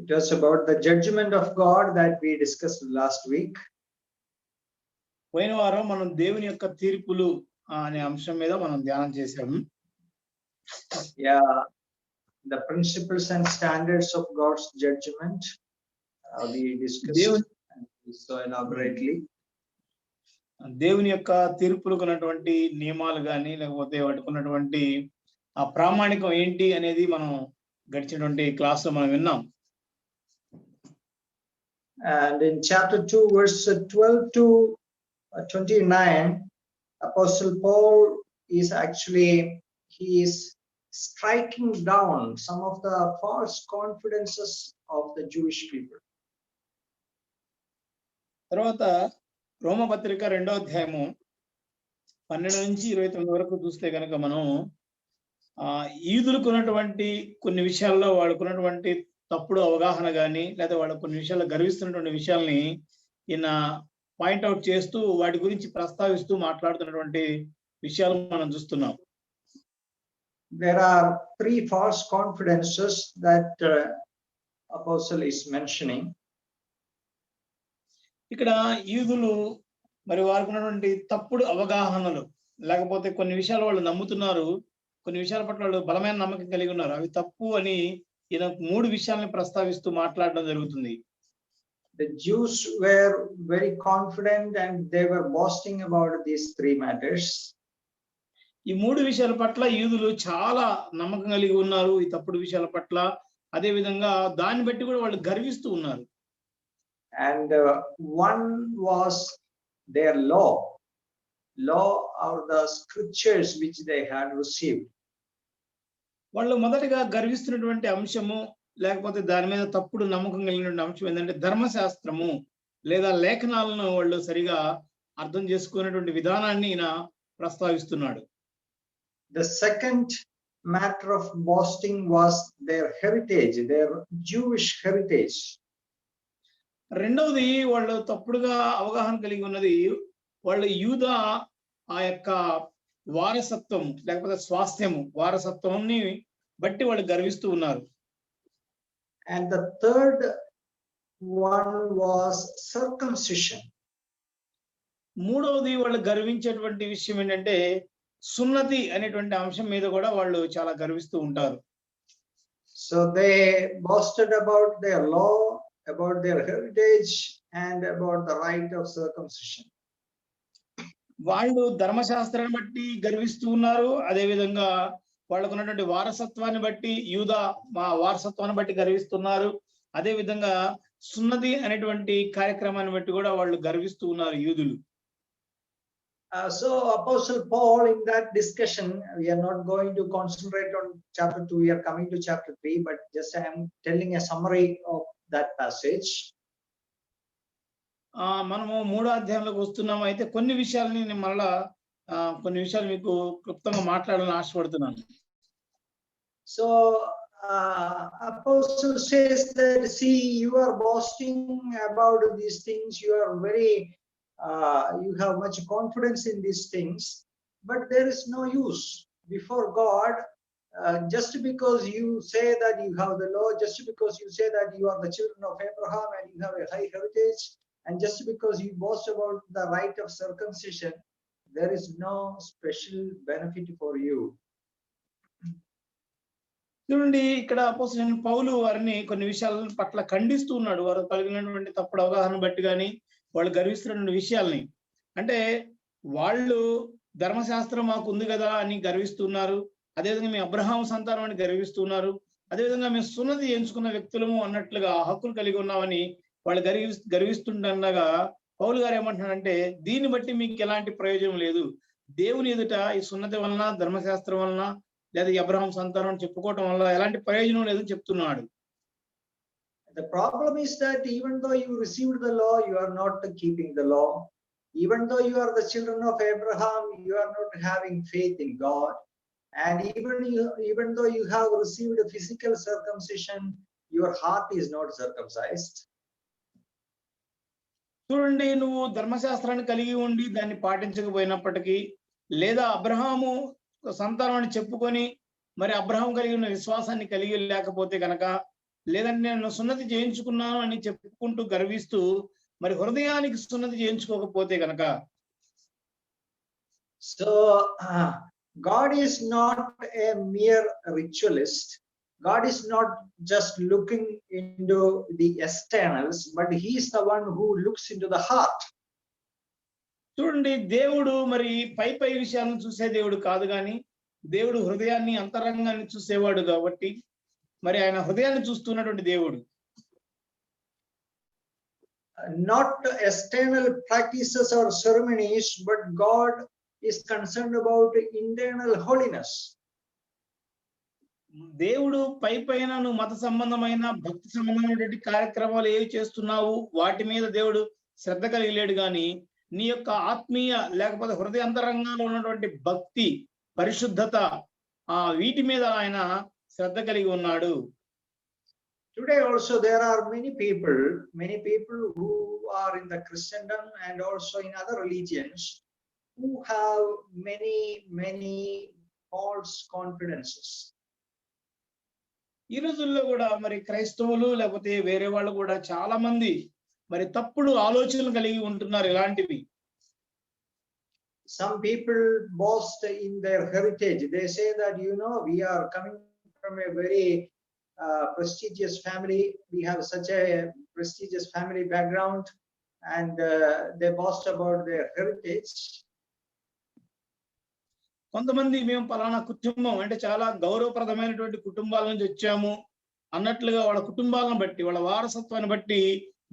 It was about the judgment of God that we discussed last week. పోయిన వారం మనం దేవుని యొక్క తీర్పులు అనే అంశం మీద మనం ధ్యానం చేశాము. Yeah, the principles and standards of God's judgment we discussed so elaborately. దేవుని యొక్క తీర్పులకు ఉన్నటువంటి నియమాలు కానీ లేకపోతే వాటికి ఉన్నటువంటి ఆ ప్రామాణికం ఏంటి అనేది మనం గడిచినటువంటి క్లాస్ లో మనం విన్నాం. And in chapter 2 verse 12 to 29, Apostle Paul is actually striking down some of the false confidences of the Jewish people. తర్వాత రోమపత్రిక 2వ అధ్యాయము 12 నుంచి 29 వరకు చూస్తే కనుక మనం యూదులకు ఉన్నటువంటి కొన్ని విషయాల్లో వాళ్ళకున్నటువంటి తప్పుడు అవగాహన కానీ లేదా వాళ్ళ కొన్ని విషయాల్లో గర్విస్తున్నటువంటి విషయాల్ని ఈయన పాయింట్అవుట్ చేస్తూ వాటి గురించి ప్రస్తావిస్తూ మాట్లాడుతున్నటువంటి విషయాలు మనం చూస్తున్నాం. There are three false confidences that Apostle is mentioning. ఇక్కడ యూదులు మరి వారికి ఉన్నటువంటి తప్పుడు అవగాహనలు లేకపోతే కొన్ని విషయాలు వాళ్ళు నమ్ముతున్నారు, కొన్ని విషయాల పట్ల వాళ్ళు బలమైన నమ్మకం కలిగి ఉన్నారు, అవి తప్పు అని ఈయన 3 విషయాలను ప్రస్తావిస్తూ మాట్లాడడం జరుగుతుంది. The Jews were very confident and they were boasting about these 3 matters. ఈ 3 విషయాల పట్ల యూదులు చాలా నమ్మకం కలిగి ఉన్నారు, ఈ తప్పుడు విషయాల పట్ల. అదే విధంగా దాన్ని బట్టి కూడా వాళ్ళు గర్విస్తూ ఉన్నారు. And one was their law or the scriptures which they had received. వాళ్ళు మొదటగా గర్విస్తున్నటువంటి అంశము లేకపోతే దాని మీద తప్పుడు నమ్మకం కలిగిన అంశం ఏంటంటే ధర్మశాస్త్రము లేదా లేఖనాలను వాళ్ళు సరిగా అర్థం చేసుకునేటువంటి విధానాన్ని ఈయన ప్రస్తావిస్తున్నాడు. The second matter of boasting was their heritage, their Jewish heritage. రెండవది వాళ్ళు తప్పుడుగా అవగాహన కలిగి ఉన్నది వాళ్ళు యూదా ఆ యొక్క వారసత్వం లేకపోతే స్వాస్థ్యము వారసత్వాన్ని బట్టి వాళ్ళు గర్విస్తూ ఉన్నారు. And the third one was circumcision. మూడవది వాళ్ళు గర్వించేటువంటి విషయం ఏంటంటే సున్నతి అనేటువంటి అంశం మీద కూడా వాళ్ళు చాలా గర్విస్తూ ఉంటారు. So they boasted about their law, about their heritage and about the right of circumcision. వాళ్ళు ధర్మశాస్త్రాన్ని బట్టి గర్విస్తూ ఉన్నారు, అదే విధంగా వాళ్ళకు ఉన్నటువంటి వారసత్వాన్ని బట్టి యూదా మా వారసత్వాన్ని బట్టి గర్విస్తున్నారు, అదే విధంగా సున్నతి అనేటువంటి కార్యక్రమాన్ని బట్టి కూడా వాళ్ళు గర్విస్తూ ఉన్నారు యూదులు. So Apostle Paul in that discussion, we are not going to concentrate on chapter 2, we are coming to chapter 3, but just I am telling a summary of that passage. మనము 3వ అధ్యాయంలోకి వస్తున్నాము. అయితే కొన్ని విషయాలని నేను మళ్ళా కొన్ని విషయాలు మీకు క్లుప్తంగా మాట్లాడాలని ఆశపడుతున్నాను. So Apostle says that, see, you are boasting about these things, you are very you have much confidence in these things, but there is no use before God. Just because you say that you have the law, just because you say that you are the children of Abraham and you have a high heritage, and just because you boast about the right of circumcision, there is no special benefit for you. చూడండి, ఇక్కడ అపోస్తలుడైన పౌలు వారిని కొన్ని విషయాల పట్ల ఖండిస్తూ ఉన్నాడు. వారు కలిగినటువంటి తప్పుడు అవగాహన బట్టి కానీ వాళ్ళు గర్విస్తున్నటువంటి విషయాల్ని, అంటే వాళ్ళు ధర్మశాస్త్రం మాకు ఉంది కదా అని గర్విస్తున్నారు, అదేవిధంగా మేము అబ్రహాము సంతానం అని గర్విస్తున్నారు, అదేవిధంగా మేము సున్నతి ఎంచుకున్న వ్యక్తులము అన్నట్లుగా హక్కులు కలిగి ఉన్నామని వాళ్ళు గర్విస్తుండగా పౌలు గారు ఏమంటున్నారంటే దీన్ని బట్టి మీకు ఎలాంటి ప్రయోజనం లేదు, దేవుని ఎదుట ఈ సున్నతి వలన ధర్మశాస్త్రం వలన లేదా అబ్రహాం సంతానం చెప్పుకోవటం వల్ల ఎలాంటి ప్రయోజనం లేదని చెప్తున్నాడు. The problem is that even though you received the law, you are not keeping the law. Even though you are the children of Abraham, you are not having faith in God. And even though you have received a physical circumcision, your heart is not circumcised. చూడండి, నువ్వు ధర్మశాస్త్రాన్ని కలిగి ఉండి దాన్ని పాటించకపోయినప్పటికీ లేదా అబ్రహాము సంతానం అని చెప్పుకొని మరి అబ్రహాం కలిగి ఉన్న విశ్వాసాన్ని కలిగి లేకపోతే గనక, లేదంటే నేను సున్నతి చేయించుకున్నాను అని చెప్పుకుంటూ గర్విస్తూ మరి హృదయానికి సున్నతి చేయించుకోకపోతే గనక, So God is not a mere ritualist. God is not just looking into the externals, but he is the one who looks into the heart. చూడండి, దేవుడు మరి పై విషయాలను చూసే దేవుడు కాదు, కానీ దేవుడు హృదయాన్ని అంతరంగాన్ని చూసేవాడు కాబట్టి మరి ఆయన హృదయాన్ని చూస్తున్నటువంటి దేవుడు. Not external practices or ceremonies, but God is concerned about internal holiness. దేవుడు పైన నువ్వు మత సంబంధమైన భక్తి సంబంధమైనటువంటి కార్యక్రమాలు ఏవి చేస్తున్నావు వాటి మీద దేవుడు శ్రద్ధ కలిగి లేడు, కానీ నీ యొక్క ఆత్మీయ లేకపోతే హృదయ అంతరంగంలో ఉన్నటువంటి భక్తి, పరిశుద్ధత, వీటి మీద ఆయన శ్రద్ధ కలిగి ఉన్నాడు. Today also there are many people who are in the Christendom and also in other religions who have many false confidences. ఈ రోజుల్లో కూడా మరి క్రైస్తవులు లేకపోతే వేరే వాళ్ళు కూడా చాలా మంది మరి తప్పుడు ఆలోచనలు కలిగి ఉంటున్నారు. ఇలాంటివి some people boast in their heritage. They say that, we are coming from a very prestigious family. We have such a prestigious family background, and they boast about their heritage. కొంతమంది మేము పలానా కుటుంబం అంటే చాలా గౌరవప్రదమైనటువంటి కుటుంబాల నుంచి వచ్చాము అన్నట్లుగా వాళ్ళ కుటుంబాలను బట్టి, వాళ్ళ వారసత్వాన్ని బట్టి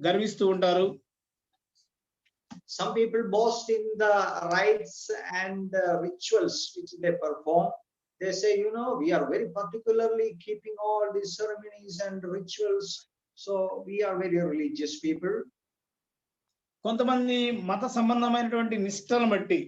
గర్విస్తూ ఉంటారు. Some people boast in the rites and rituals which they perform. They say, we are very particularly keeping all these ceremonies and rituals, so we are very religious people. కొంతమంది మత సంబంధమైనటువంటి నిష్టలను బట్టి,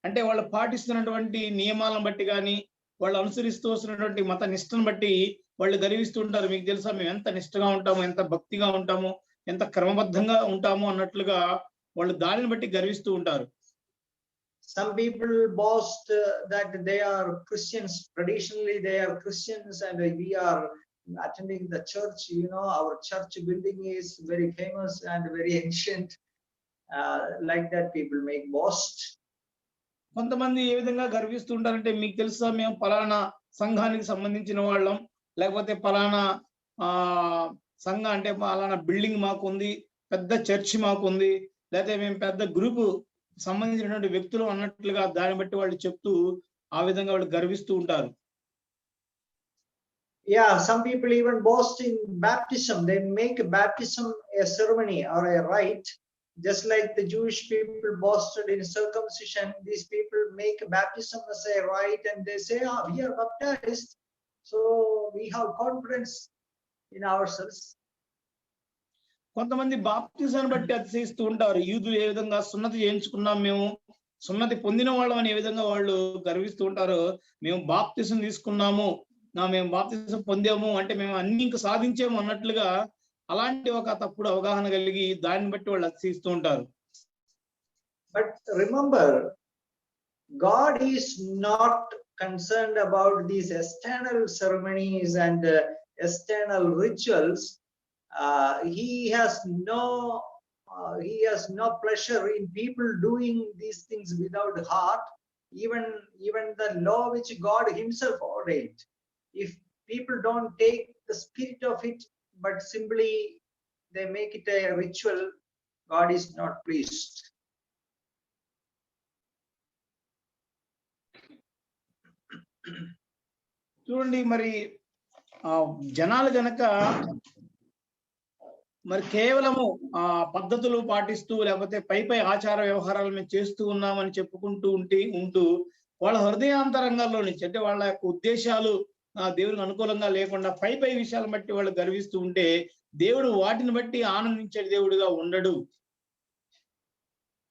అంటే వాళ్ళు పాటిస్తున్నటువంటి నియమాలను బట్టి కానీ, వాళ్ళు అనుసరిస్తూ వస్తున్నటువంటి మత నిష్టను బట్టి వాళ్ళు గర్విస్తూ ఉంటారు. మీకు తెలుసా, మేము ఎంత నిష్టగా ఉంటాము, ఎంత భక్తిగా ఉంటాము, ఎంత క్రమబద్ధంగా ఉంటాము అన్నట్లుగా వాళ్ళు దానిని బట్టి గర్విస్తూ ఉంటారు. Some people boast that they are Christians. Traditionally they are Christians and we are attending the church. Our church building is very famous and very ancient. Like that people make boast. కొంతమంది ఏ విధంగా గర్విస్తూ ఉంటారంటే, మీకు తెలుసా, మేము పలానా సంఘానికి సంబంధించిన వాళ్ళం, లేకపోతే పలానా సంఘం అంటే పలానా బిల్డింగ్ మాకు ఉంది, పెద్ద చర్చి మాకు ఉంది, లేకపోతే మేము పెద్ద గ్రూపు సంబంధించినటువంటి వ్యక్తులు అన్నట్లుగా దాన్ని బట్టి వాళ్ళు చెప్తూ ఆ విధంగా వాళ్ళు గర్విస్తూ ఉంటారు. Yeah, some people even boast in baptism. They make baptism a ceremony or a rite. Just like the Jewish people boasted in circumcision, these people make baptism as a rite and they say, we are baptized, so we have confidence in ourselves. కొంతమంది బాప్తిజాన్ని బట్టి అతిశయిస్తూ ఉంటారు. యూదులు ఏ విధంగా సున్నతి చేయించుకున్నాం, మేము సున్నతి పొందిన వాళ్ళం అని ఏ విధంగా వాళ్ళు గర్విస్తూ ఉంటారు. మేము బాప్తిజం తీసుకున్నాము, మేము బాప్తిజం పొందాము అంటే మేము అన్ని ఇంకా సాధించాము అన్నట్లుగా అలాంటి ఒక తప్పుడు అవగాహన కలిగి దాన్ని బట్టి వాళ్ళు అతిశయిస్తూ ఉంటారు. But remember, God is not concerned about these external ceremonies and external rituals. He has no pleasure in people doing these things without heart. Even the law which God himself ordained, if people don't take the spirit of it but simply they make it a ritual, God is not pleased. చూడండి, మరి జనాలు గనక మరి కేవలము పద్ధతులు పాటిస్తూ లేకపోతే పై ఆచార వ్యవహారాలు మేము చేస్తూ ఉన్నామని చెప్పుకుంటూ ఉంటూ వాళ్ళ హృదయాంతరంగాల్లో నుంచి, అంటే వాళ్ళ యొక్క ఉద్దేశాలు దేవుడికి అనుకూలంగా లేకుండా పై విషయాలను బట్టి వాళ్ళు గర్విస్తూ ఉంటే దేవుడు వాటిని బట్టి ఆనందించే దేవుడిగా ఉండడు.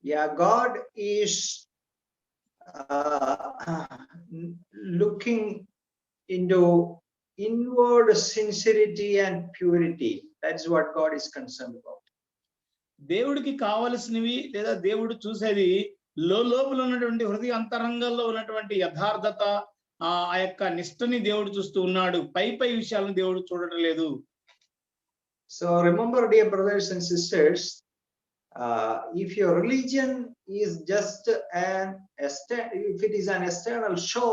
Yeah, God is looking into inward sincerity and purity. That's what God is concerned about. దేవుడికి కావలసినవి లేదా దేవుడు చూసేది లోపల ఉన్నటువంటి హృదయ అంతరంగంలో ఉన్నటువంటి యథార్థత, ఆ యొక్క నిష్టని దేవుడు చూస్తూ ఉన్నాడు. పై విషయాలను దేవుడు చూడటం లేదు. So remember, dear brothers and sisters, if your religion is just if it is an external show,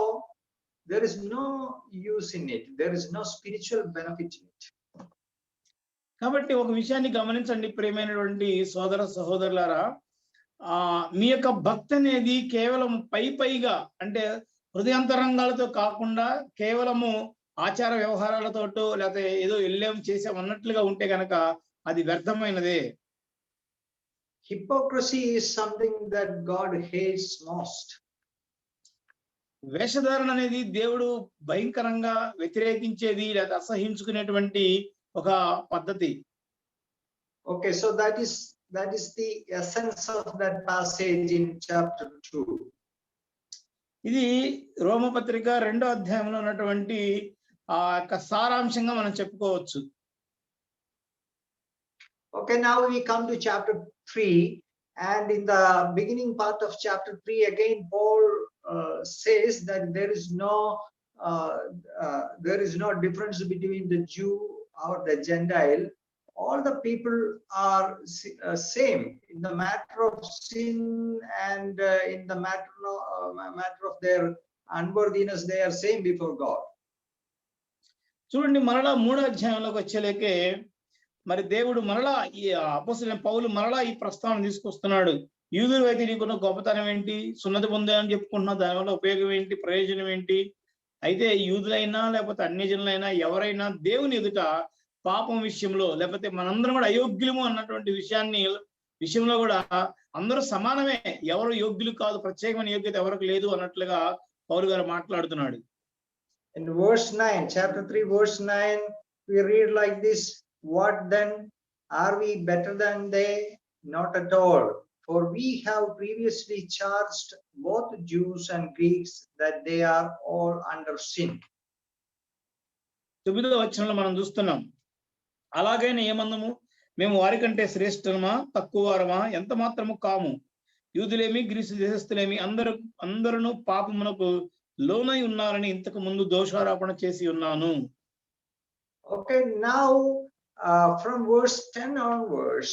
there is no use in it. There is no spiritual benefit in it. కాబట్టి ఒక విషయాన్ని గమనించండి ప్రియమైనటువంటి సోదర సహోదరులారా, మీ యొక్క భక్తి అనేది కేవలం పైగా అంటే హృదయాంతరంగాలతో కాకుండా కేవలము ఆచార వ్యవహారాలతోటో లేకపోతే ఏదో వెళ్ళాం చేసాం అన్నట్లుగా ఉంటే గనక అది వ్యర్థమైనదే. Hypocrisy is something that God hates most. వేషధారణ అనేది దేవుడు భయంకరంగా వ్యతిరేకించేది లేదా అసహించుకునేటువంటి ఒక పద్ధతి. Okay, so that is the essence of that passage in chapter 2. ఇది రోమపత్రిక 2వ అధ్యాయంలో ఉన్నటువంటి ఆ యొక్క సారాంశంగా మనం చెప్పుకోవచ్చు. Okay, now we come to chapter 3, and in the beginning part of chapter 3 again Paul says that there is no difference between the Jew or the Gentile. All the people are same in the matter of sin, and in the matter of their unworthiness, they are same before God. చూడండి, మరలా 3వ అధ్యాయంలోకి వచ్చేలేకే మరి దేవుడు మరలా ఈ అపోస్తలుడైన పౌలు మరలా ఈ ప్రస్తావన తీసుకొస్తున్నాడు. యూదులు అయితే నీకున్న గొప్పతనం ఏంటి, సున్నతి పొందాలని చెప్పుకుంటున్నావు, దానివల్ల ఉపయోగం ఏంటి, ప్రయోజనం ఏంటి? అయితే యూదులైనా లేకపోతే అన్యజనులైనా ఎవరైనా దేవుని ఎదుట పాపం విషయంలో లేకపోతే మనందరం కూడా అయోగ్యులము అన్నటువంటి విషయంలో కూడా అందరూ సమానమే, ఎవరు యోగ్యులు కాదు, ప్రత్యేకమైన యోగ్యత ఎవరికి లేదు అన్నట్లుగా పౌలు గారు మాట్లాడుతున్నాడు. In verse 9, chapter 3 verse 9, we read like this: what then? Are we better than they? Not at all. For we have previously charged both Jews and Greeks that they are all under sin. 9వ వచనంలో మనం చూస్తున్నాం, అలాగైనా ఏమందము, మేము వారికంటే శ్రేష్ఠమా తక్కువ వారమా? ఎంత మాత్రము కాము. యూదులేమి గ్రీసు దేశస్థులేమి అందరూ పాపమునకు లోనై ఉన్నారని ఇంతకు ముందు దోషారోపణ చేసి ఉన్నాను. Okay, now from verse 10 onwards,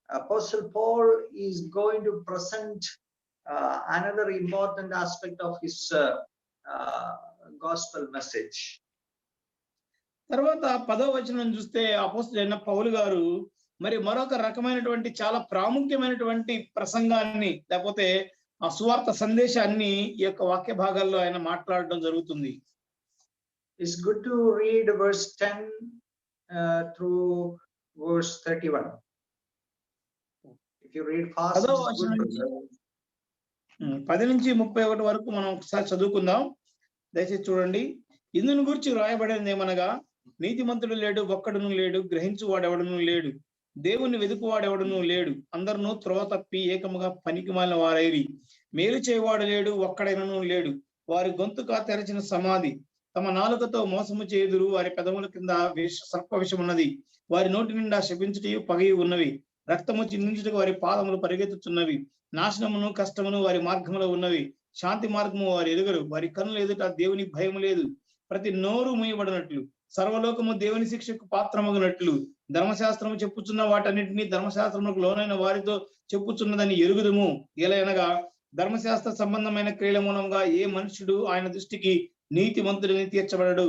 Apostle Paul is going to present another important aspect of his gospel message. తర్వాత 10వ వచనం చూస్తే అపోస్తలుడైన పౌలు గారు మరి మరొక రకమైనటువంటి చాలా ప్రాముఖ్యమైనటువంటి ప్రసంగాన్ని లేకపోతే ఆ సువార్త సందేశాన్ని ఈ యొక్క వాక్య భాగాల్లో ఆయన మాట్లాడడం జరుగుతుంది. It's good to read verse 10 through verse 31. If you read fast, it's good. 10 నుంచి 31 వరకు మనం ఒకసారి చదువుకుందాం. దయచేసి చూడండి. ఇందును గురించి రాయబడినది ఏమనగా, నీతిమంతుడు లేడు, ఒక్కడును లేడు, గ్రహించువాడెవడను లేడు, దేవుని వెతుకువాడెవడను లేడు, అందరును త్రోవ తప్పి ఏకముగా పనికిమాలిన వారైరి, మేలు చేయవాడు లేడు, ఒక్కడైనను లేడు, వారి గొంతుక తెరచిన సమాధి, తమ నాలుకతో మోసము చేయుదురు, వారి పెదవుల కింద సర్ప విషం ఉన్నది, వారి నోటి నిండా శపించుటయు పగయు ఉన్నవి, రక్తము చిందించుటకు వారి పాదములు పరిగెత్తుచున్నవి, నాశనమును కష్టమును వారి మార్గములో ఉన్నవి, శాంతి మార్గము వారి ఎదుగరు, వారి కన్నులు ఎదుట దేవుని భయం లేదు, ప్రతి నోరు మూయబడినట్లు, సర్వలోకము దేవుని శిక్షకు పాత్రమగునట్లు, ధర్మశాస్త్రము చెప్పుచున్న వాటన్నిటినీ ధర్మశాస్త్రములకు లోనైన వారితో చెప్పుచున్నదని ఎరుగుదుము. ఎలయనగా ధర్మశాస్త్ర సంబంధమైన క్రియల మూలంగా ఏ మనుషుడు ఆయన దృష్టికి నీతిమంతుడిని తీర్చబడడు.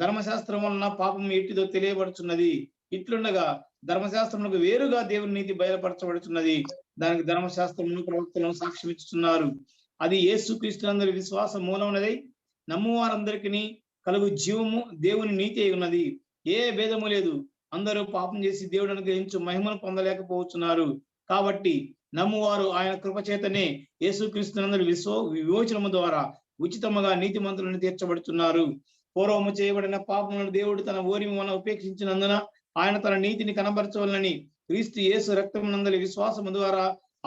ధర్మశాస్త్రం వలన పాపం ఎట్టిదో తెలియబడుచున్నది. ఇట్లుండగా ధర్మశాస్త్రములకు వేరుగా దేవుని నీతి బయలుపరచబడుతున్నది. దానికి ధర్మశాస్త్రమును ప్రవక్తలను సాక్ష్యం ఇస్తున్నారు. అది యేసుక్రీస్తునందరి విశ్వాస మూలమునదై నమ్మువారందరికీ కలుగు జీవము దేవుని నీతి అయి ఉన్నది. ఏ భేదము లేదు. అందరూ పాపం చేసి దేవుడు అనుగ్రహించు మహిమను పొందలేకపోతున్నారు. కాబట్టి నమ్మువారు ఆయన కృపచేతనే యేసుక్రీస్తునందరి విమోచనము ద్వారా ఉచితముగా నీతిమంతులను తీర్చబడుతున్నారు. పూర్వము చేయబడిన పాపములను దేవుడు తన ఓరిమి వలన ఉపేక్షించినందున ఆయన తన నీతిని కనబరచవలనని క్రీస్తు యేసు రక్తమునందలి విశ్వాసము ద్వారా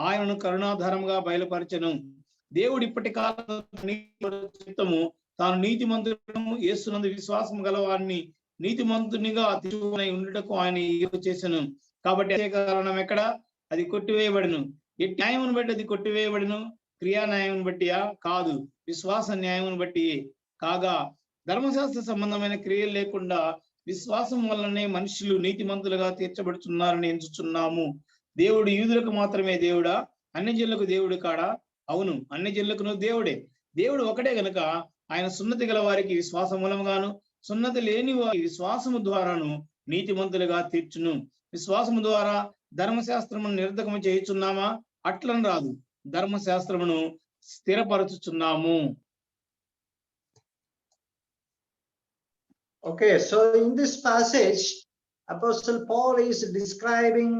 ఆయనను కరుణాధారముగా బయలుపరచెను. దేవుడు ఇప్పటి కాలము తాను నీతిమంతులను యేసునందు విశ్వాసము గలవారిని నీతిమంతునిగా అతిశయమై ఉండుటకు ఆయన చేసెను. కాబట్టి కారణం ఎక్కడ? అది కొట్టివేయబడును. ఎట్టి న్యాయమును బట్టి అది కొట్టివేయబడును. క్రియా న్యాయమును బట్టియా? కాదు, విశ్వాస న్యాయమును బట్టి. కాగా ధర్మశాస్త్ర సంబంధమైన క్రియలు లేకుండా విశ్వాసం వల్లనే మనుషులు నీతిమంతులుగా తీర్చబడుతున్నారని ఎంచుచున్నాము. దేవుడు యూదులకు మాత్రమే దేవుడా? అన్యజనులకు దేవుడు కాడా? అవును, అన్యజనులకును దేవుడే. దేవుడు ఒకటే గనుక ఆయన సున్నతి గల వారికి విశ్వాసం మూలముగాను, సున్నతి లేని వారి విశ్వాసము ద్వారాను నీతిమంతులుగా తీర్చును. విశ్వాసము ద్వారా ధర్మశాస్త్రమును నిరర్ధకము చేయుచున్నామా? అట్లని రాదు, ధర్మశాస్త్రమును స్థిరపరచుచున్నాము. Okay, so in this passage, Apostle Paul is describing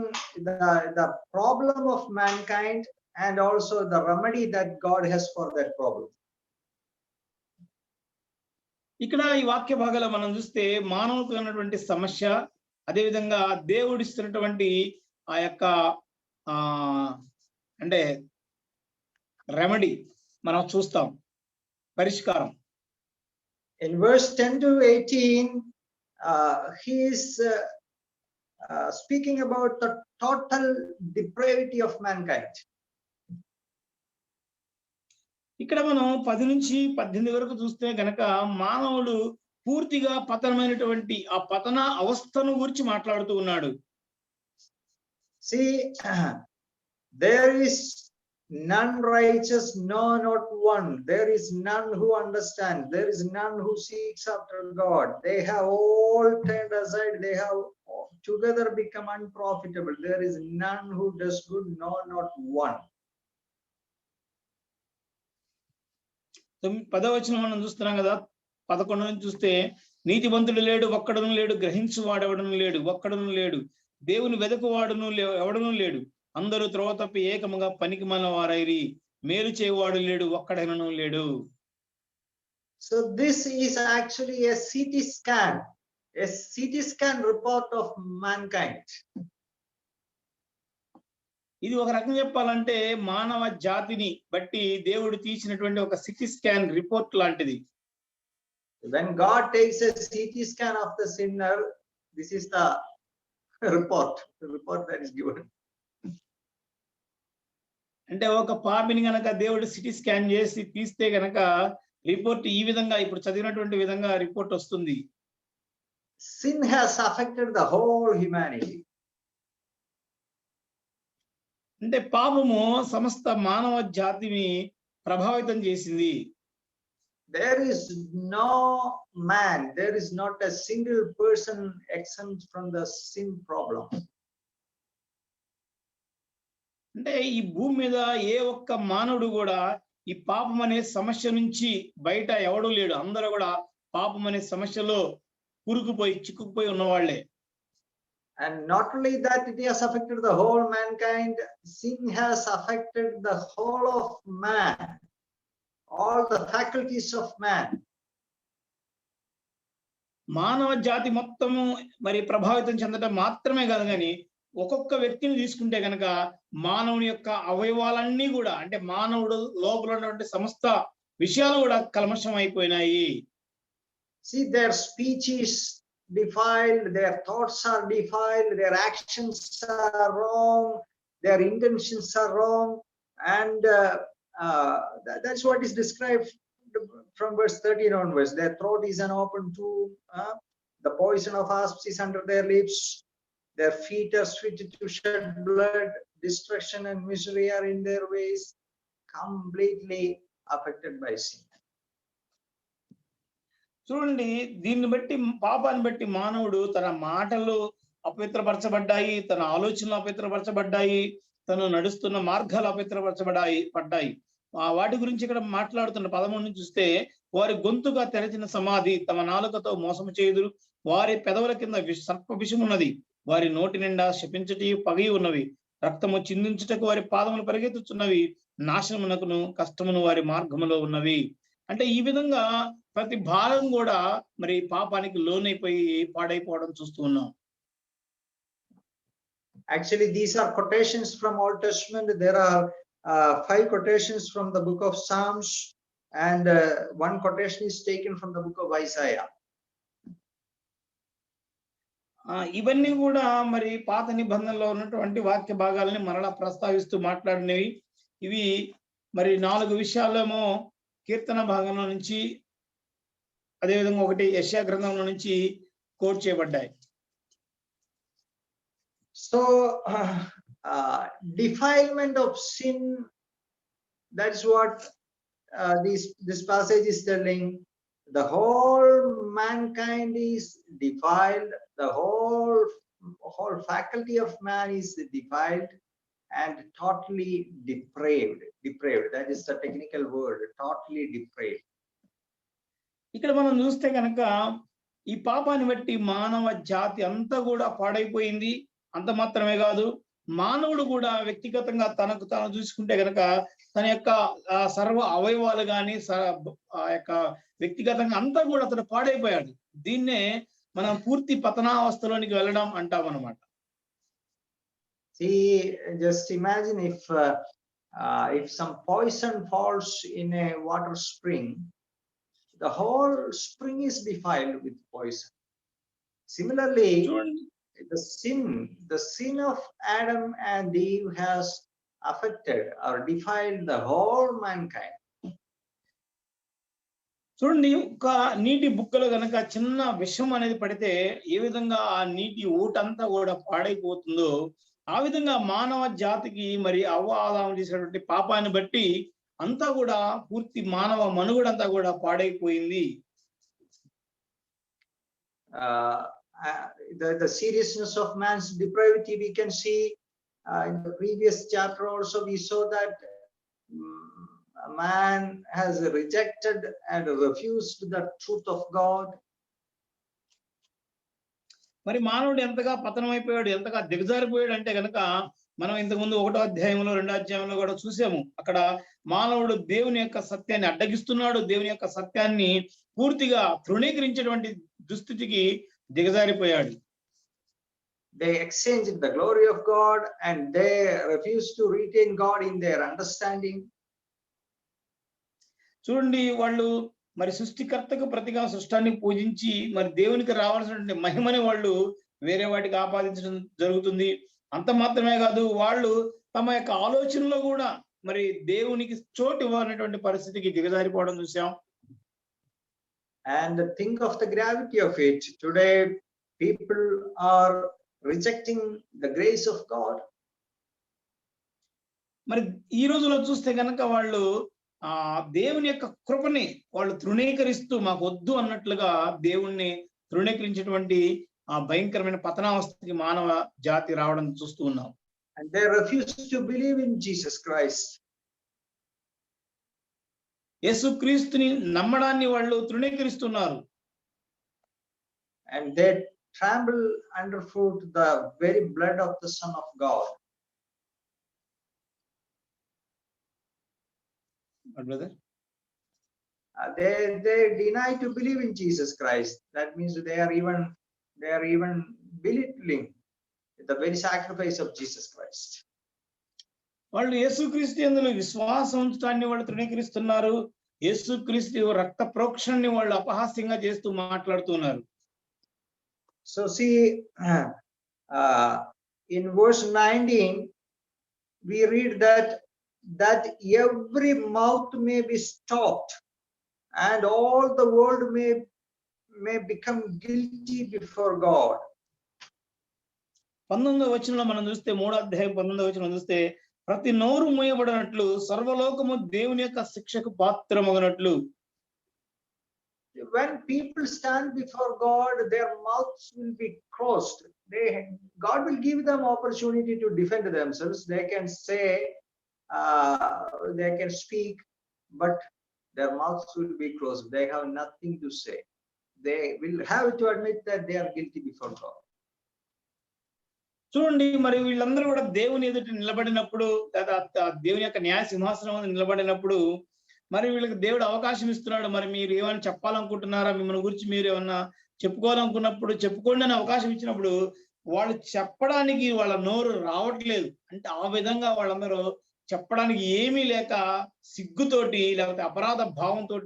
the problem of mankind and also the remedy that God has for that problem. ఇక్కడ ఈ వాక్య భాగాలు మనం చూస్తే మానవులకు ఉన్నటువంటి సమస్య, అదేవిధంగా దేవుడిస్తున్నటువంటి ఆ యొక్క అంటే రెమెడీ మనం చూస్తాం, పరిష్కారం. In verse 10 to 18, he is speaking about the total depravity of mankind. ఇక్కడ మనం 10 నుంచి 18 వరకు చూస్తే గనక మానవుడు పూర్తిగా పతనమైనటువంటి ఆ పతన అవస్థను గురించి మాట్లాడుతూ ఉన్నాడు. See, there is none righteous, no, not one. There is none who understands. There is none who seeks after God. They have all turned aside. They have together become unprofitable. There is none who does good, no, not one. 10వ వచనం మనం చూస్తున్నాం కదా. 11 నుంచి చూస్తే నీతిమంతుడు లేడు, ఒక్కడును లేడు, గ్రహించువాడెవడను లేడు, ఒక్కడును లేడు, దేవుని వెదకువాడును ఎవడను లేడు, అందరూ త్రోవ తప్పి ఏకముగా పనికిమాలిన వారైరి, మేలు చేయవాడు లేడు, ఒక్కడైనను లేడు. So this is actually a CT scan report of mankind. ఇది ఒక రకం చెప్పాలంటే మానవ జాతిని బట్టి దేవుడు తీసినటువంటి ఒక సిటీ స్కాన్ రిపోర్ట్ లాంటిది. When God takes a CT scan of the sinner, this is the report that is given. అంటే ఒక పాపిని గనక దేవుడు సిటీ స్కాన్ చేసి తీస్తే గనక రిపోర్ట్ ఈ విధంగా ఇప్పుడు చదివినటువంటి విధంగా రిపోర్ట్ వస్తుంది. Sin has affected the whole humanity. అంటే పాపము సమస్త మానవ జాతిని ప్రభావితం చేసింది. There is no man, there is not a single person exempt from the sin problem. అంటే ఈ భూమి మీద ఏ ఒక్క మానవుడు కూడా ఈ పాపం అనే సమస్య నుంచి బయట ఎవడూ లేడు. అందరూ కూడా పాపం అనే సమస్యలో చిక్కుకుపోయి ఉన్నవాళ్లే. And not only that, it has affected the whole mankind. Sin has affected the whole of man, all the faculties of man. మానవ జాతి మొత్తము మరి ప్రభావితం చెందడం మాత్రమే కాదు, కానీ ఒక్కొక్క వ్యక్తిని తీసుకుంటే గనక మానవుని యొక్క అవయవాలన్నీ కూడా, అంటే మానవుడు లోపల ఉన్నటువంటి సమస్త విషయాలు కూడా కల్మషం అయిపోయినాయి. See, their speech is defiled, their thoughts are defiled, their actions are wrong, their intentions are wrong, and that's what is described from verse 13 onwards. Their throat is an open tomb, the poison of asps is under their lips, their feet are swift to shed blood, destruction and misery are in their ways, completely affected by sin. చూడండి, దీన్ని బట్టి, పాపాన్ని బట్టి మానవుడు తన మాటలు అపవిత్రపరచబడ్డాయి, తన ఆలోచనలు అపవిత్రపరచబడ్డాయి, తను నడుస్తున్న మార్గాలు పడ్డాయి. వాటి గురించి ఇక్కడ మాట్లాడుతున్న 13 నుంచి చూస్తే, వారి గొంతుగా తెరచిన సమాధి, తమ నాలుకతో మోసము చేయుదురు, వారి పెదవుల కింద సర్ప విషమున్నది, వారి నోటి నిండా శపించుటి పగి ఉన్నవి, రక్తము చిందించుటకు వారి పాదములు పరిగెత్తుచున్నవి, నాశనమునకును కష్టమును వారి మార్గములో ఉన్నవి. అంటే ఈ విధంగా ప్రతి భాగం కూడా మరి పాపానికి లోనైపోయి పాడైపోవడం చూస్తూ ఉన్నాం. Actually, these are quotations from Old Testament. There are 5 quotations from the book of Psalms, and 1 quotation is taken from the book of Isaiah. ఇవన్నీ కూడా మరి పాత నిబంధనలో ఉన్నటువంటి వాక్య భాగాలని మరలా ప్రస్తావిస్తూ మాట్లాడినవి. ఇవి మరి 4 విషయాలేమో కీర్తన భాగంలో నుంచి, అదేవిధంగా ఒకటి యెషయా గ్రంథంలో నుంచి కోట్ చేయబడ్డాయి. So defilement of sin, that's what this passage is telling. The whole mankind is defiled, the whole faculty of man is defiled and totally depraved. That is the technical word, totally depraved. ఇక్కడ మనం చూస్తే కనుక ఈ పాపాన్ని బట్టి మానవ జాతి అంతా కూడా పాడైపోయింది. అంత మాత్రమే కాదు, మానవుడు కూడా వ్యక్తిగతంగా తనకు తాను చూసుకుంటే కనుక తన యొక్క సర్వ అవయవాలు కానీ ఆ యొక్క వ్యక్తిగతంగా అంతా కూడా అతను పాడైపోయాడు. దీన్నే మనం పూర్తి పతనావస్థలోనికి వెళ్ళడం అంటాం అన్నమాట. See, just imagine if some poison falls in a water spring, the whole spring is defiled with poison. Similarly, the sin of Adam and Eve has affected or defiled the whole mankind. చూడండి, ఒక నీటి బుక్కలో గనక చిన్న విషం అనేది పడితే ఏ విధంగా ఆ నీటి ఊటంతా కూడా పాడైపోతుందో, ఆ విధంగా మానవ జాతికి మరి ఆదాము చేసినటువంటి పాపాన్ని బట్టి అంతా కూడా పూర్తి మానవ మనుగడంతా కూడా పాడైపోయింది. The seriousness of man's depravity we can see in the previous chapter also. We saw that man has rejected and refused the truth of God. మరి మానవుడు ఎంతగా పతనమైపోయాడు, ఎంతగా దిగజారిపోయాడు అంటే గనక మనం ఇంతకుముందు 1వ అధ్యాయంలో 2వ అధ్యాయంలో కూడా చూసాము. అక్కడ మానవుడు దేవుని యొక్క సత్యాన్ని అడ్డగిస్తున్నాడు, దేవుని యొక్క సత్యాన్ని పూర్తిగా తృణీకరించేటువంటి దుస్థితికి దిగజారిపోయాడు. They exchanged the glory of God and they refused to retain God in their understanding. చూడండి, వాళ్ళు మరి సృష్టికర్తకు ప్రతిగా సృష్టాన్ని పూజించి మరి దేవునికి రావాల్సినటువంటి మహిమని వాళ్ళు వేరే వాటికి ఆపాదించడం జరుగుతుంది. అంత మాత్రమే కాదు, వాళ్ళు తమ యొక్క ఆలోచనలో కూడా మరి దేవునికి చోటు ఇవ్వాలనేటువంటి పరిస్థితికి దిగజారిపోవడం చూసాం. And think of the gravity of it. Today people are rejecting the grace of God. మరి ఈ రోజులో చూస్తే కనుక వాళ్ళు దేవుని యొక్క కృపని వాళ్ళు తృణీకరిస్తూ మాకు వద్దు అన్నట్లుగా దేవుణ్ణి తృణీకరించేటువంటి ఆ భయంకరమైన పతనావస్థకి మానవ జాతి రావడం చూస్తూ ఉన్నాం. And they refuse to believe in Jesus Christ. యేసుక్రీస్తుని నమ్మడాన్ని వాళ్ళు తృణీకరిస్తున్నారు. And they trample underfoot the very blood of the Son of God. What brother? They deny to believe in Jesus Christ. That means they are even belittling the very sacrifice of Jesus Christ. వాళ్ళు యేసుక్రీస్తు యందు విశ్వాసం ఉంచడాన్ని వాళ్ళు తృణీకరిస్తున్నారు. యేసుక్రీస్తు రక్త ప్రోక్షణని వాళ్ళు అపహాస్యంగా చేస్తూ మాట్లాడుతున్నారు. So see, in verse 19 we read that every mouth may be stopped and all the world may become guilty before God. 19వ వచనంలో మనం చూస్తే 3వ అధ్యాయం 19వ వచనం చూస్తే ప్రతి నోరు మూయబడినట్లు సర్వలోకము దేవుని యొక్క శిక్షకు పాత్రమగునట్లు. When people stand before God, their mouths will be closed. God will give them opportunity to defend themselves. They can say, they can speak, but their mouths will be closed. They have nothing to say. They will have to admit that they are guilty before God. చూడండి, మరి వీళ్ళందరూ కూడా దేవుని ఎదుట నిలబడినప్పుడు లేదా దేవుని యొక్క న్యాయ సింహాసనం మీద నిలబడినప్పుడు మరి వీళ్ళకి దేవుడు అవకాశం ఇస్తున్నాడు. మరి మీరు ఏమైనా చెప్పాలనుకుంటున్నారా, మిమ్మల్ని గురించి మీరు ఏమన్నా చెప్పుకోవాలనుకున్నప్పుడు చెప్పుకోండి అని అవకాశం ఇచ్చినప్పుడు వాళ్ళు చెప్పడానికి వాళ్ళ నోరు రావట్లేదు. అంటే ఆ విధంగా వాళ్ళందరూ చెప్పడానికి ఏమీ లేక సిగ్గుతోటి లేకపోతే అపరాధ భావంతో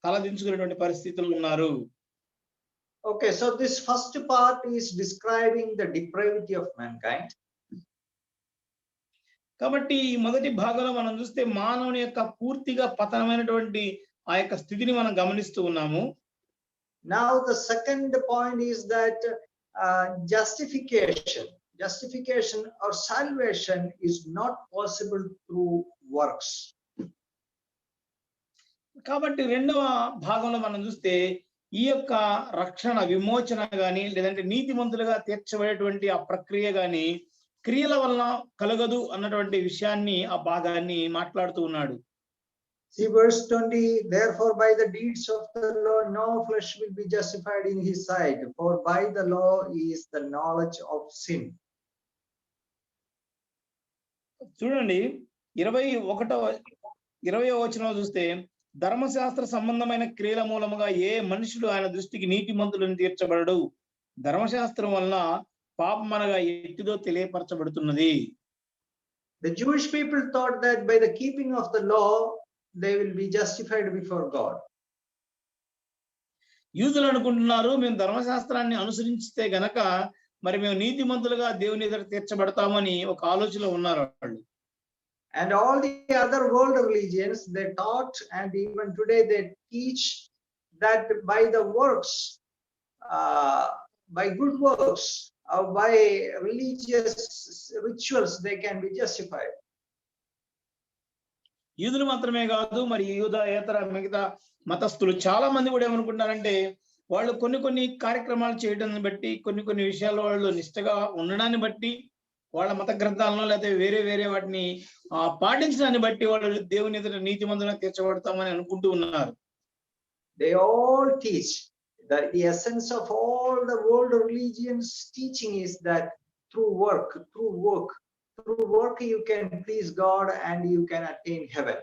తలదించుకునేటువంటి పరిస్థితులు ఉన్నారు. Okay, so this first part is describing the depravity of mankind. కాబట్టి ఈ మొదటి భాగంలో మనం చూస్తే మానవుని యొక్క పూర్తిగా పతనమైనటువంటి ఆ యొక్క స్థితిని మనం గమనిస్తూ ఉన్నాము. Now the second point is that justification or salvation is not possible through works. కాబట్టి రెండవ భాగంలో మనం చూస్తే ఈ యొక్క రక్షణ విమోచన గాని లేదంటే నీతిమంతులుగా తీర్చబడేటువంటి ఆ ప్రక్రియ గాని క్రియల వలన కలగదు అన్నటువంటి విషయాన్ని ఆ భాగాన్ని మాట్లాడుతూ ఉన్నాడు. See verse 20, therefore by the deeds of the law no flesh will be justified in his sight, for by the law is the knowledge of sin. చూడండి 20వ వచనంలో చూస్తే ధర్మశాస్త్ర సంబంధమైన క్రియల మూలముగా ఏ మనుషుడు ఆయన దృష్టికి నీతిమంతులను తీర్చబడడు, ధర్మశాస్త్రం వలన పాపం అనగా ఎట్టిదో తెలియపరచబడుతున్నది. The Jewish people thought that by the keeping of the law they will be justified before God. యూదులు అనుకుంటున్నారు మేము ధర్మశాస్త్రాన్ని అనుసరించితే గనక మరి మేము నీతిమంతులుగా దేవుని ఎదుట తీర్చబడతామని ఒక ఆలోచనలో ఉన్నారు వాళ్ళు. And all the other world religions, they taught, and even today they teach that by the works, by good works, or by religious rituals, they can be justified. యూదులు మాత్రమే కాదు, మరి యూదేతర మిగతా మతస్థులు చాలా మంది కూడా ఏమనుకుంటారంటే వాళ్ళు కొన్ని కార్యక్రమాలు చేయడాన్ని బట్టి కొన్ని విషయాల్లో వాళ్ళు నిష్ఠగా ఉండడాన్ని బట్టి వాళ్ళ మత గ్రంథాలను లేకపోతే వేరే వాటిని పాటించడాన్ని బట్టి వాళ్ళు దేవుని ఎదుట నీతిమంతులుగా తీర్చబడతామని అనుకుంటూ ఉన్నారు. They all teach that the essence of all the world religions teaching is that through work you can please God and you can attain heaven.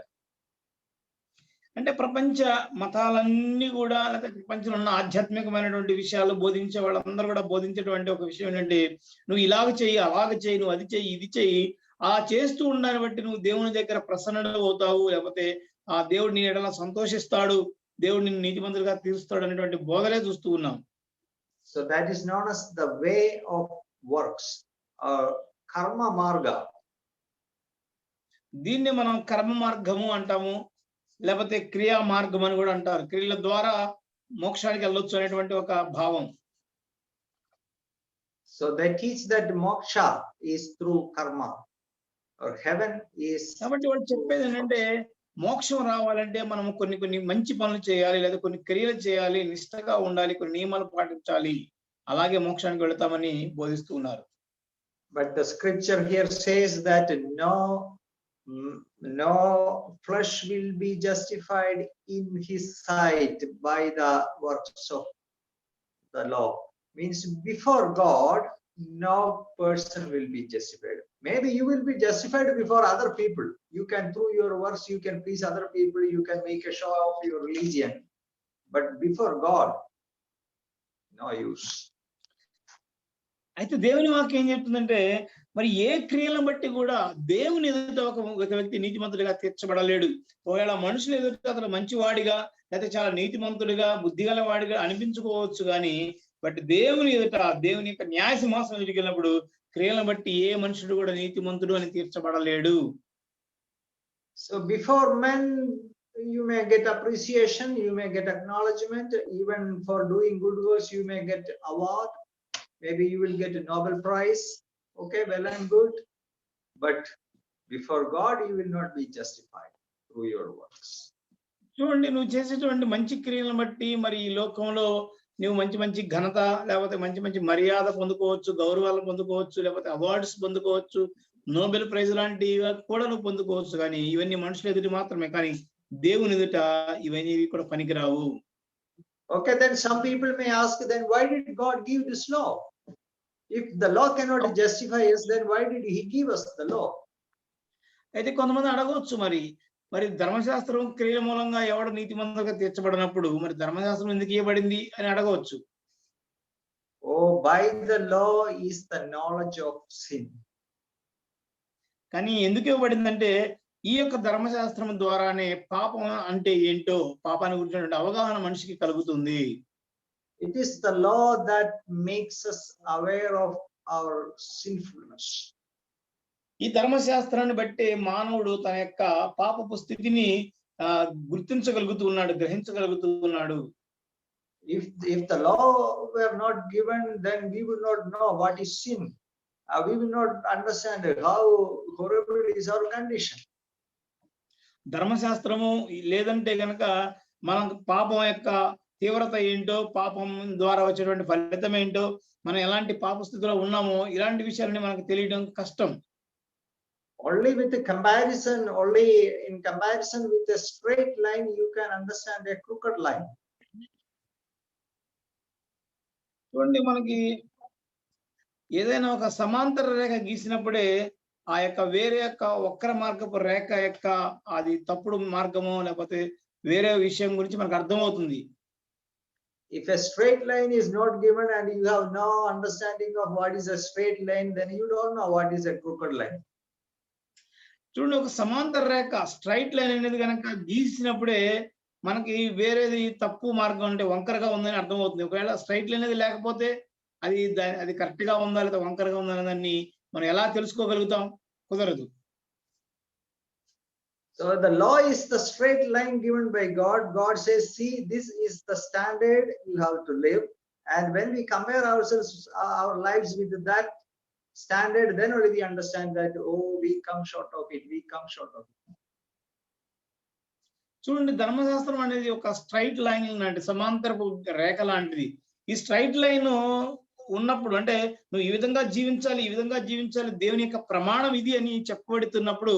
అంటే ప్రపంచ మతాలన్నీ కూడా లేకపోతే ప్రపంచంలో ఉన్న ఆధ్యాత్మికమైనటువంటి విషయాలు బోధించే వాళ్ళందరూ కూడా బోధించేటువంటి ఒక విషయం ఏంటంటే నువ్వు ఇలాగ చెయ్యి, అలాగ చెయ్యి, నువ్వు అది చెయ్యి, ఇది చెయ్యి, అలా చేస్తూ ఉండాలని బట్టి నువ్వు దేవుని దగ్గర ప్రసన్న అవుతావు, లేకపోతే ఆ దేవుడు నీ ఎడల సంతోషిస్తాడు, దేవుడు నిన్ను నీతిమంతులుగా తీరుస్తాడు అనేటువంటి బోధలే చూస్తూ ఉన్నాం. So that is known as the way of works or karma marga. దీన్ని మనం కర్మ మార్గము అంటాము, లేకపోతే క్రియా మార్గం అని కూడా అంటారు. క్రియల ద్వారా మోక్షానికి వెళ్ళొచ్చు అనేటువంటి ఒక భావం. So they teach that moksha is through karma or heaven is. కాబట్టి వాళ్ళు చెప్పేది ఏంటంటే మోక్షం రావాలంటే మనం కొన్ని మంచి పనులు చేయాలి, లేదా కొన్ని క్రియలు చేయాలి, నిష్ఠగా ఉండాలి, కొన్ని నియమాలు పాటించాలి, అలాగే మోక్షానికి వెళతామని బోధిస్తూ ఉన్నారు. But the scripture here says that no flesh will be justified in his sight by the works of the law. Means before God, no person will be justified. Maybe you will be justified before other people. You can, through your works, you can please other people, you can make a show of your religion. But before God, no use. అయితే దేవుని వాక్యం ఏం చెప్తుందంటే మరి ఏ క్రియలను బట్టి కూడా దేవుని ఎదుట ఒక వ్యక్తి నీతిమంతుడిగా తీర్చబడలేడు. ఒకవేళ మనుషుల ఎదుట అతను మంచివాడిగా లేకపోతే చాలా నీతిమంతుడిగా బుద్ధిగల వాడిగా అనిపించుకోవచ్చు కానీ బట్ దేవుని ఎదుట దేవుని యొక్క న్యాయ సింహాసనం ఎదుగున్నప్పుడు క్రియలను బట్టి ఏ మనుషుడు కూడా నీతిమంతుడు అని తీర్చబడలేడు. So before men you may get appreciation, you may get acknowledgement, even for doing good works you may get award, maybe you will get a Nobel Prize. Okay, well and good, but before God you will not be justified through your works. చూడండి, నువ్వు చేసేటువంటి మంచి క్రియలను బట్టి మరి ఈ లోకంలో నువ్వు మంచి ఘనత లేకపోతే మంచి మర్యాద పొందుకోవచ్చు, గౌరవాలు పొందుకోవచ్చు, లేకపోతే అవార్డ్స్ పొందుకోవచ్చు, నోబెల్ ప్రైజ్ లాంటివి కూడా నువ్వు పొందుకోవచ్చు. కానీ ఇవన్నీ మనుషుల ఎదుటి మాత్రమే, కానీ దేవుని ఎదుట ఇవన్నీ కూడా పనికిరావు. Okay, then some people may ask, then why did God give this law? If the law cannot justify us, then why did he give us the law? అయితే కొంతమంది అడగవచ్చు, మరి ధర్మశాస్త్రం క్రియల మూలంగా ఎవడు నీతిమంతులుగా తీర్చబడినప్పుడు మరి ధర్మశాస్త్రం ఎందుకు ఇవ్వబడింది అని అడగవచ్చు. Oh, by the law is the knowledge of sin. కానీ ఎందుకు ఇవ్వబడిందంటే ఈ యొక్క ధర్మశాస్త్రం ద్వారానే పాపం అంటే ఏంటో, పాపాన్ని గురించినటువంటి అవగాహన మనిషికి కలుగుతుంది. It is the law that makes us aware of our sinfulness. ఈ ధర్మశాస్త్రాన్ని బట్టి మానవుడు తన యొక్క పాపపు స్థితిని గుర్తించగలుగుతూ ఉన్నాడు, గ్రహించగలుగుతూ ఉన్నాడు. If the law were not given, then we would not know what is sin. We will not understand how horrible is our condition. ధర్మశాస్త్రము లేదంటే గనక మనం పాపం యొక్క తీవ్రత ఏంటో, పాపం ద్వారా వచ్చేటువంటి ఫలితం ఏంటో, మనం ఎలాంటి పాప స్థితిలో ఉన్నామో ఇలాంటి విషయాలని మనకు తెలియడం కష్టం. Only with the comparison, only in comparison with a straight line, you can understand a crooked line. చూడండి, మనకి ఏదైనా ఒక సమాంతర రేఖ గీసినప్పుడే ఆ యొక్క వేరే యొక్క వక్ర మార్గపు రేఖ యొక్క అది తప్పుడు మార్గమో లేకపోతే వేరే విషయం గురించి మనకు అర్థమవుతుంది. If a straight line is not given and you have no understanding of what is a straight line, then you don't know what is a crooked line. చూడండి, ఒక సమాంతర రేఖ స్ట్రైట్ లైన్ అనేది కనుక గీసినప్పుడే మనకి వేరేది తప్పు మార్గం అంటే వంకరగా ఉందని అర్థమవుతుంది. ఒకవేళ స్ట్రైట్ లైన్ అనేది లేకపోతే అది కరెక్ట్ గా ఉందా లేదా వంకరగా ఉందా అనే దాన్ని మనం ఎలా తెలుసుకోగలుగుతాం? కుదరదు. So the law is the straight line given by God. God says, see, this is the standard you have to live. And when we compare ourselves, our lives with that standard, then only we understand that, oh, we come short of it, we come short of it. చూడండి, ధర్మశాస్త్రం అనేది ఒక straight line లాంటి సమాంతరపు రేఖ లాంటిది. ఈ straight line ఉన్నప్పుడు అంటే నువ్వు ఈ విధంగా జీవించాలి, ఈ విధంగా జీవించాలి, దేవుని యొక్క ప్రమాణం ఇది అని చెప్పబడుతున్నప్పుడు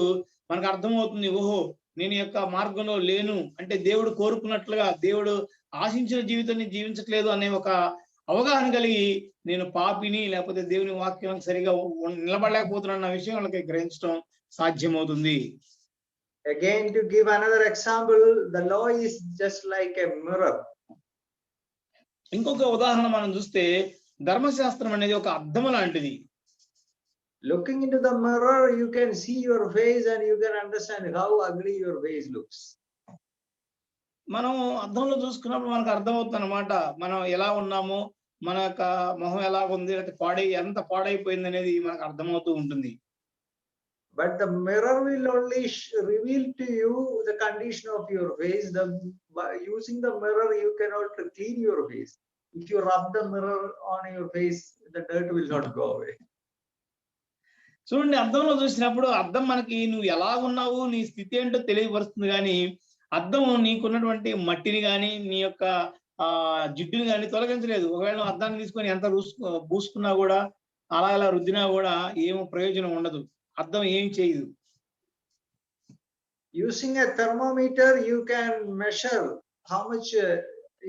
మనకు అర్థమవుతుంది, ఓహో నేను యొక్క మార్గంలో లేను అంటే దేవుడు కోరుకున్నట్లుగా దేవుడు ఆశించిన జీవితాన్ని జీవించట్లేదు అనే ఒక అవగాహన కలిగి నేను పాపిని లేకపోతే దేవుని వాక్యం సరిగా నిలబడలేకపోతున్నా విషయం వాళ్ళకి గ్రహించడం సాధ్యమవుతుంది. Again, to give another example, the law is just like a mirror. ఇంకొక ఉదాహరణ మనం చూస్తే ధర్మశాస్త్రం అనేది ఒక అద్దం లాంటిది. Looking into the mirror, you can see your face and you can understand how ugly your face looks. మనం అద్దంలో చూసుకున్నప్పుడు మనకు అర్థమవుతుంది అన్నమాట, మనం ఎలా ఉన్నామో, మన యొక్క మొహం ఎలా ఉంది, లేకపోతే ఎంత పాడైపోయింది అనేది మనకు అర్థమవుతూ ఉంటుంది. But the mirror will only reveal to you the condition of your face. By using the mirror, you cannot clean your face. If you rub the mirror on your face, the dirt will not go away. చూడండి, అద్దంలో చూసినప్పుడు అద్దం మనకి నువ్వు ఎలా ఉన్నావు, నీ స్థితి ఏంటో తెలియపరుస్తుంది. కానీ అద్దం నీకున్నటువంటి మట్టిని కానీ నీ యొక్క జిడ్డుని కానీ తొలగించలేదు. ఒకవేళ అద్దాన్ని తీసుకొని ఎంత పూసుకున్నా కూడా అలా రుద్దినా కూడా ఏమో ప్రయోజనం ఉండదు, అద్దం ఏం చేయదు. Using a thermometer, you can measure how much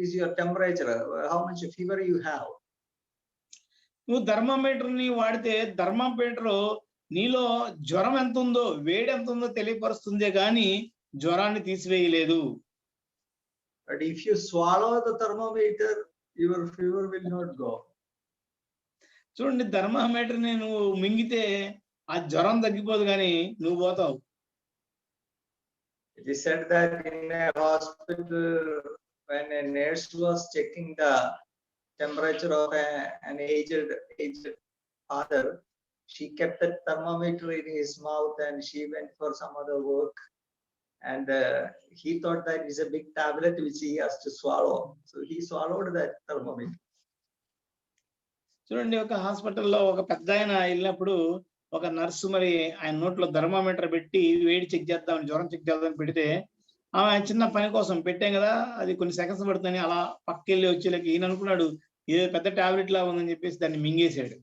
is your temperature, how much fever you have. నువ్వు థర్మామీటర్ ని వాడితే థర్మామీటర్ నీలో జ్వరం ఎంత ఉందో, వేడి ఎంత ఉందో తెలియపరుస్తుందే కానీ జ్వరాన్ని తీసివేయలేదు. But if you swallow the thermometer, your fever will not go. చూడండి, థర్మామీటర్ ని నువ్వు మింగితే ఆ జ్వరం తగ్గిపోదు కానీ నువ్వు పోతావు. It is said that in a hospital, when a nurse was checking the temperature of an aged father, she kept the thermometer in his mouth and she went for some other work. And he thought that it's a big tablet which he has to swallow. So he swallowed that thermometer. చూడండి, ఒక హాస్పిటల్లో ఒక పెద్ద ఆయన వెళ్ళినప్పుడు ఒక nurse మరి ఆయన నోట్లో థర్మామీటర్ పెట్టి వేడి చెక్ చేద్దామని, జ్వరం చెక్ చేద్దామని పెడితే ఆమె చిన్న పని కోసం పెట్టాం కదా, అది కొన్ని సెకండ్స్ పడుతుందని అలా పక్కకెళ్ళి వచ్చేలాకి ఈయన అనుకున్నాడు ఏదో పెద్ద టాబ్లెట్ లా ఉందని చెప్పేసి దాన్ని మింగేశాడు.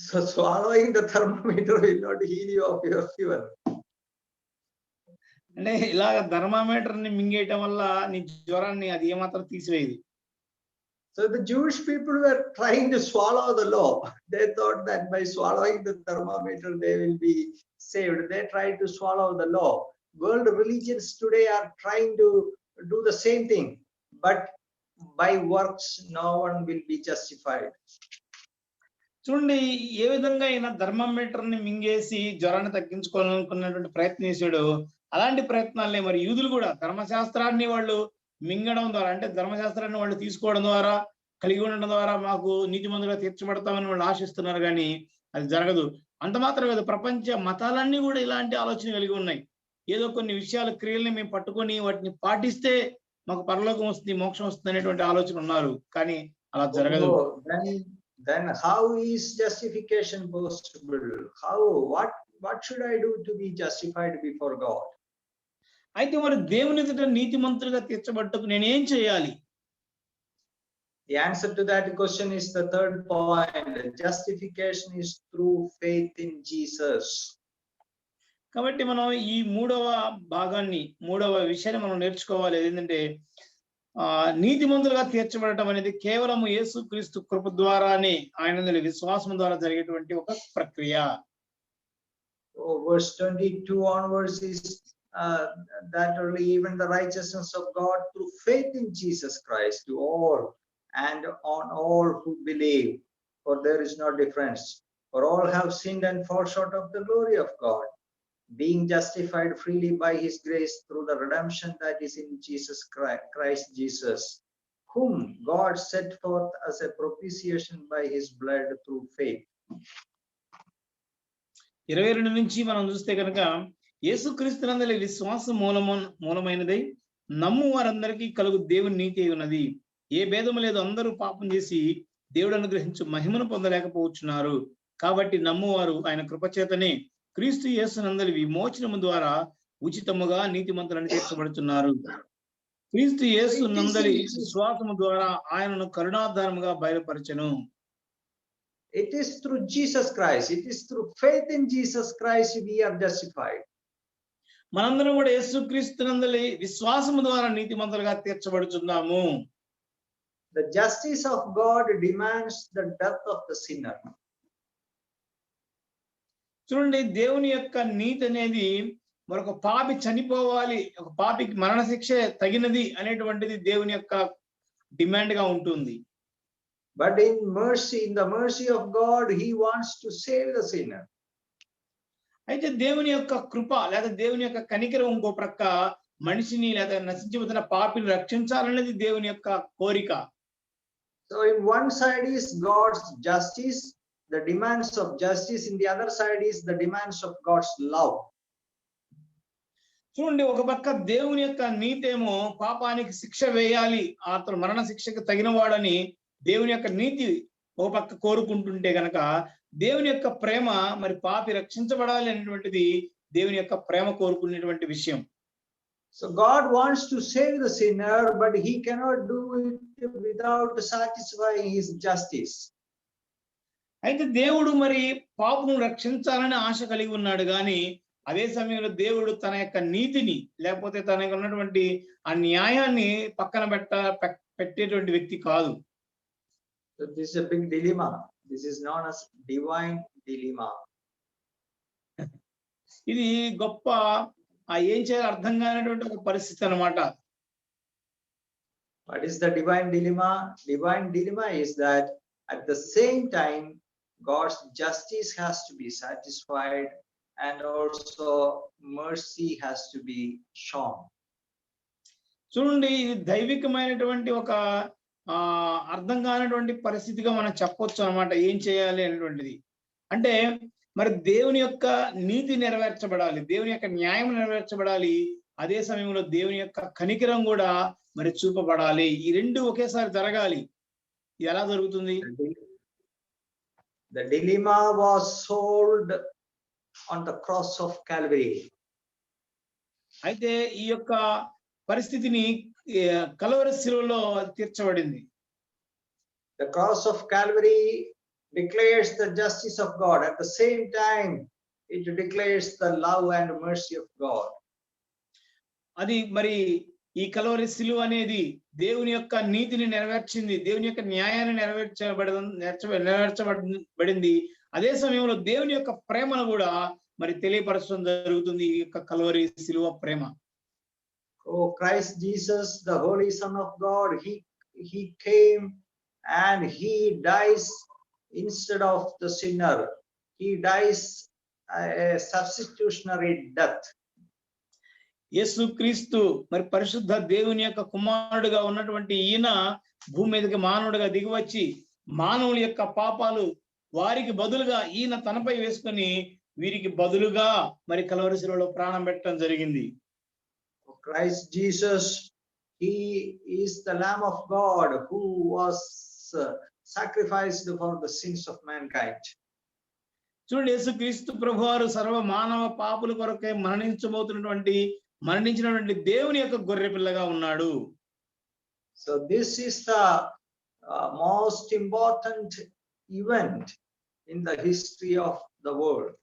So swallowing the thermometer will not heal you of your fever. అంటే ఇలాగ థర్మామీటర్ ని మింగేయటం వల్ల నీ జ్వరాన్ని అది ఏమాత్రం తీసివేయదు. So the Jewish people were trying to swallow the law. They thought that by swallowing the thermometer they will be saved. They tried to swallow the law. World religions today are trying to do the same thing, but by works no one will be justified. చూడండి, ఏ విధంగా అయినా thermometer ని మింగేసి జ్వరాన్ని తగ్గించుకోవాలనుకున్నటువంటి ప్రయత్నం చేశాడు, అలాంటి ప్రయత్నాలనే మరి యూదులు కూడా ధర్మశాస్త్రాన్ని వాళ్ళు మింగడం ద్వారా అంటే ధర్మశాస్త్రాన్ని వాళ్ళు తీసుకోవడం ద్వారా, కలిగి ఉండడం ద్వారా మాకు నీతిమంతులుగా తీర్చబడతామని వాళ్ళు ఆశిస్తున్నారు. కానీ అది జరగదు. అంత మాత్రం కాదు, ప్రపంచ మతాలన్నీ కూడా ఇలాంటి ఆలోచన కలిగి ఉన్నాయి. ఏదో కొన్ని విషయాలు క్రియల్ని మేము పట్టుకొని వాటిని పాటిస్తే మాకు పరలోకం వస్తుంది, మోక్షం వస్తుంది అనేటువంటి ఆలోచన ఉన్నారు. కానీ అలా జరగదు. Oh, then how is justification possible? How, what should I do to be justified before God? అయితే మరి దేవుని ఎదుట నీతిమంతులుగా తీర్చబడ్డకు నేనేం చేయాలి? The answer to that question is the third point. Justification is through faith in Jesus. కాబట్టి మనం ఈ మూడవ భాగాన్ని, మూడవ విషయాన్ని మనం నేర్చుకోవాలి. ఏంటంటే నీతిమంతులుగా తీర్చబడటం అనేది కేవలం యేసుక్రీస్తు కృప ద్వారానే, ఆయన విశ్వాసం ద్వారా జరిగేటువంటి ఒక ప్రక్రియ. Verse 22 onwards is that only even the righteousness of God through faith in Jesus Christ to all and on all who believe, for there is no difference. For all have sinned and fall short of the glory of God, being justified freely by his grace through the redemption that is in Jesus Christ Jesus, whom God set forth as a propitiation by his blood through faith. 22 నుంచి మనం చూస్తే కనుక, యేసుక్రీస్తునందలి విశ్వాసం మూలమైనదై నమ్ము వారందరికీ కలుగు దేవుని నీతి అయి ఉన్నది. ఏ భేదము లేదు, అందరూ పాపం చేసి దేవుడు అనుగ్రహించు మహిమను పొందలేకపోవచ్చున్నారు. కాబట్టి నమ్మువారు ఆయన కృపచేతనే క్రీస్తు యేసునందలి విమోచనము ద్వారా ఉచితముగా నీతిమంతులను తీర్చబడుతున్నారు. క్రీస్తు యేసునందలి విశ్వాసము ద్వారా ఆయనను కరుణాధారముగా బయలుపరచెను. It is through Jesus Christ, it is through faith in Jesus Christ we are justified. మనందరం కూడా యేసుక్రీస్తునందలి విశ్వాసము ద్వారా నీతిమంతులుగా తీర్చబడుతున్నాము. The justice of God demands the death of the sinner. చూడండి, దేవుని యొక్క నీతి అనేది మరొక పాపి చనిపోవాలి, ఒక పాపికి మరణ శిక్ష తగినది అనేటువంటిది దేవుని యొక్క డిమాండ్ గా ఉంటుంది. But in the mercy of God, he wants to save the sinner. అయితే దేవుని యొక్క కృప లేదా దేవుని యొక్క కనికరం ఇంకో ప్రక్క మనిషిని లేదా నశించిపోతున్న పాపిని రక్షించాలనేది దేవుని యొక్క కోరిక. So in one side is God's justice, the demands of justice. In the other side is the demands of God's love. చూడండి, ఒక పక్క దేవుని యొక్క నీతేమో పాపానికి శిక్ష వేయాలి, అతను మరణ శిక్షకు తగిన వాడని దేవుని యొక్క నీతి ఒక పక్క కోరుకుంటుంటే గనక, దేవుని యొక్క ప్రేమ మరి పాపి రక్షించబడాలి అనేటువంటిది దేవుని యొక్క ప్రేమ కోరుకునేటువంటి విషయం. So God wants to save the sinner, but he cannot do it without satisfying his justice. అయితే దేవుడు మరి పాపును రక్షించాలని ఆశ కలిగి ఉన్నాడు, కానీ అదే సమయంలో దేవుడు తన యొక్క నీతిని లేకపోతే తనకు ఉన్నటువంటి ఆ న్యాయాన్ని పక్కన పెట్టేటువంటి వ్యక్తి కాదు. So this is a big dilemma. This is known as divine dilemma. ఇది గొప్ప ఏం చేయాలో అర్థం కానటువంటి ఒక పరిస్థితి అన్నమాట. What is the divine dilemma? Divine dilemma is that at the same time God's justice has to be satisfied and also mercy has to be shown. చూడండి, ఇది దైవికమైనటువంటి ఒక అర్థం కానటువంటి పరిస్థితిగా మనం చెప్పొచ్చు అన్నమాట. ఏం చేయాలి అనేటువంటిది అంటే, మరి దేవుని యొక్క నీతి నెరవేర్చబడాలి, దేవుని యొక్క న్యాయం నెరవేర్చబడాలి, అదే సమయంలో దేవుని యొక్క కనికరం కూడా మరి చూపబడాలి. ఈ రెండు ఒకేసారి జరగాలి. ఇది ఎలా జరుగుతుంది? The dilemma was solved on the cross of Calvary. అయితే ఈ యొక్క పరిస్థితిని కల్వరి శిలువలో తీర్చబడింది. The cross of Calvary declares the justice of God. At the same time, it declares the love and mercy of God. అది మరి ఈ Calvary శిలువ అనేది దేవుని యొక్క నీతిని నెరవేర్చింది, దేవుని యొక్క న్యాయాన్ని నెరవేర్చబడింది. అదే సమయంలో దేవుని యొక్క ప్రేమను కూడా మరి తెలియపరచడం జరుగుతుంది, ఈ యొక్క కల్వరి శిలువ ప్రేమ. Oh, Christ Jesus, the Holy Son of God, he came and he dies instead of the sinner. He dies a substitutionary death. యేసుక్రీస్తు మరి పరిశుద్ధ దేవుని యొక్క కుమారుడుగా ఉన్నటువంటి ఈయన భూమి మీదకి మానవుడిగా దిగివచ్చి మానవుల యొక్క పాపాలు వారికి బదులుగా ఈయన తనపై వేసుకొని వీరికి బదులుగా మరి కల్వరి శిలువలో ప్రాణం పెట్టడం జరిగింది. Christ Jesus He is the Lamb of God who was sacrificed for the sins of mankind. చూడండి, యేసుక్రీస్తు ప్రభువారు సర్వ మానవ పాపుల కొరకే మరణించినటువంటి దేవుని యొక్క గొర్రె పిల్లగా ఉన్నాడు. So this is the most important event in the history of the world.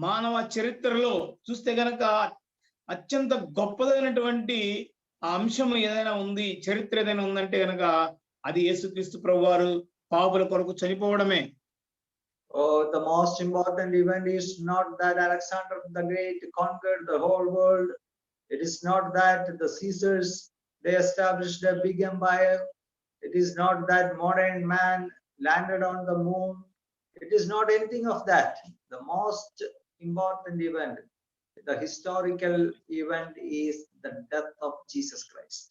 మానవ చరిత్రలో చూస్తే గనక అత్యంత గొప్పదైనటువంటి ఆ అంశం ఏదైనా ఉంది, చరిత్ర ఏదైనా ఉందంటే గనక అది యేసుక్రీస్తు ప్రభువారు పాపుల కొరకు చనిపోవడమే. Oh, the most important event is not that Alexander the Great conquered the whole world. It is not that the Caesars, they established a big empire. It is not that modern man landed on the moon. It is not anything of that. The most important event, the historical event, is the death of Jesus Christ.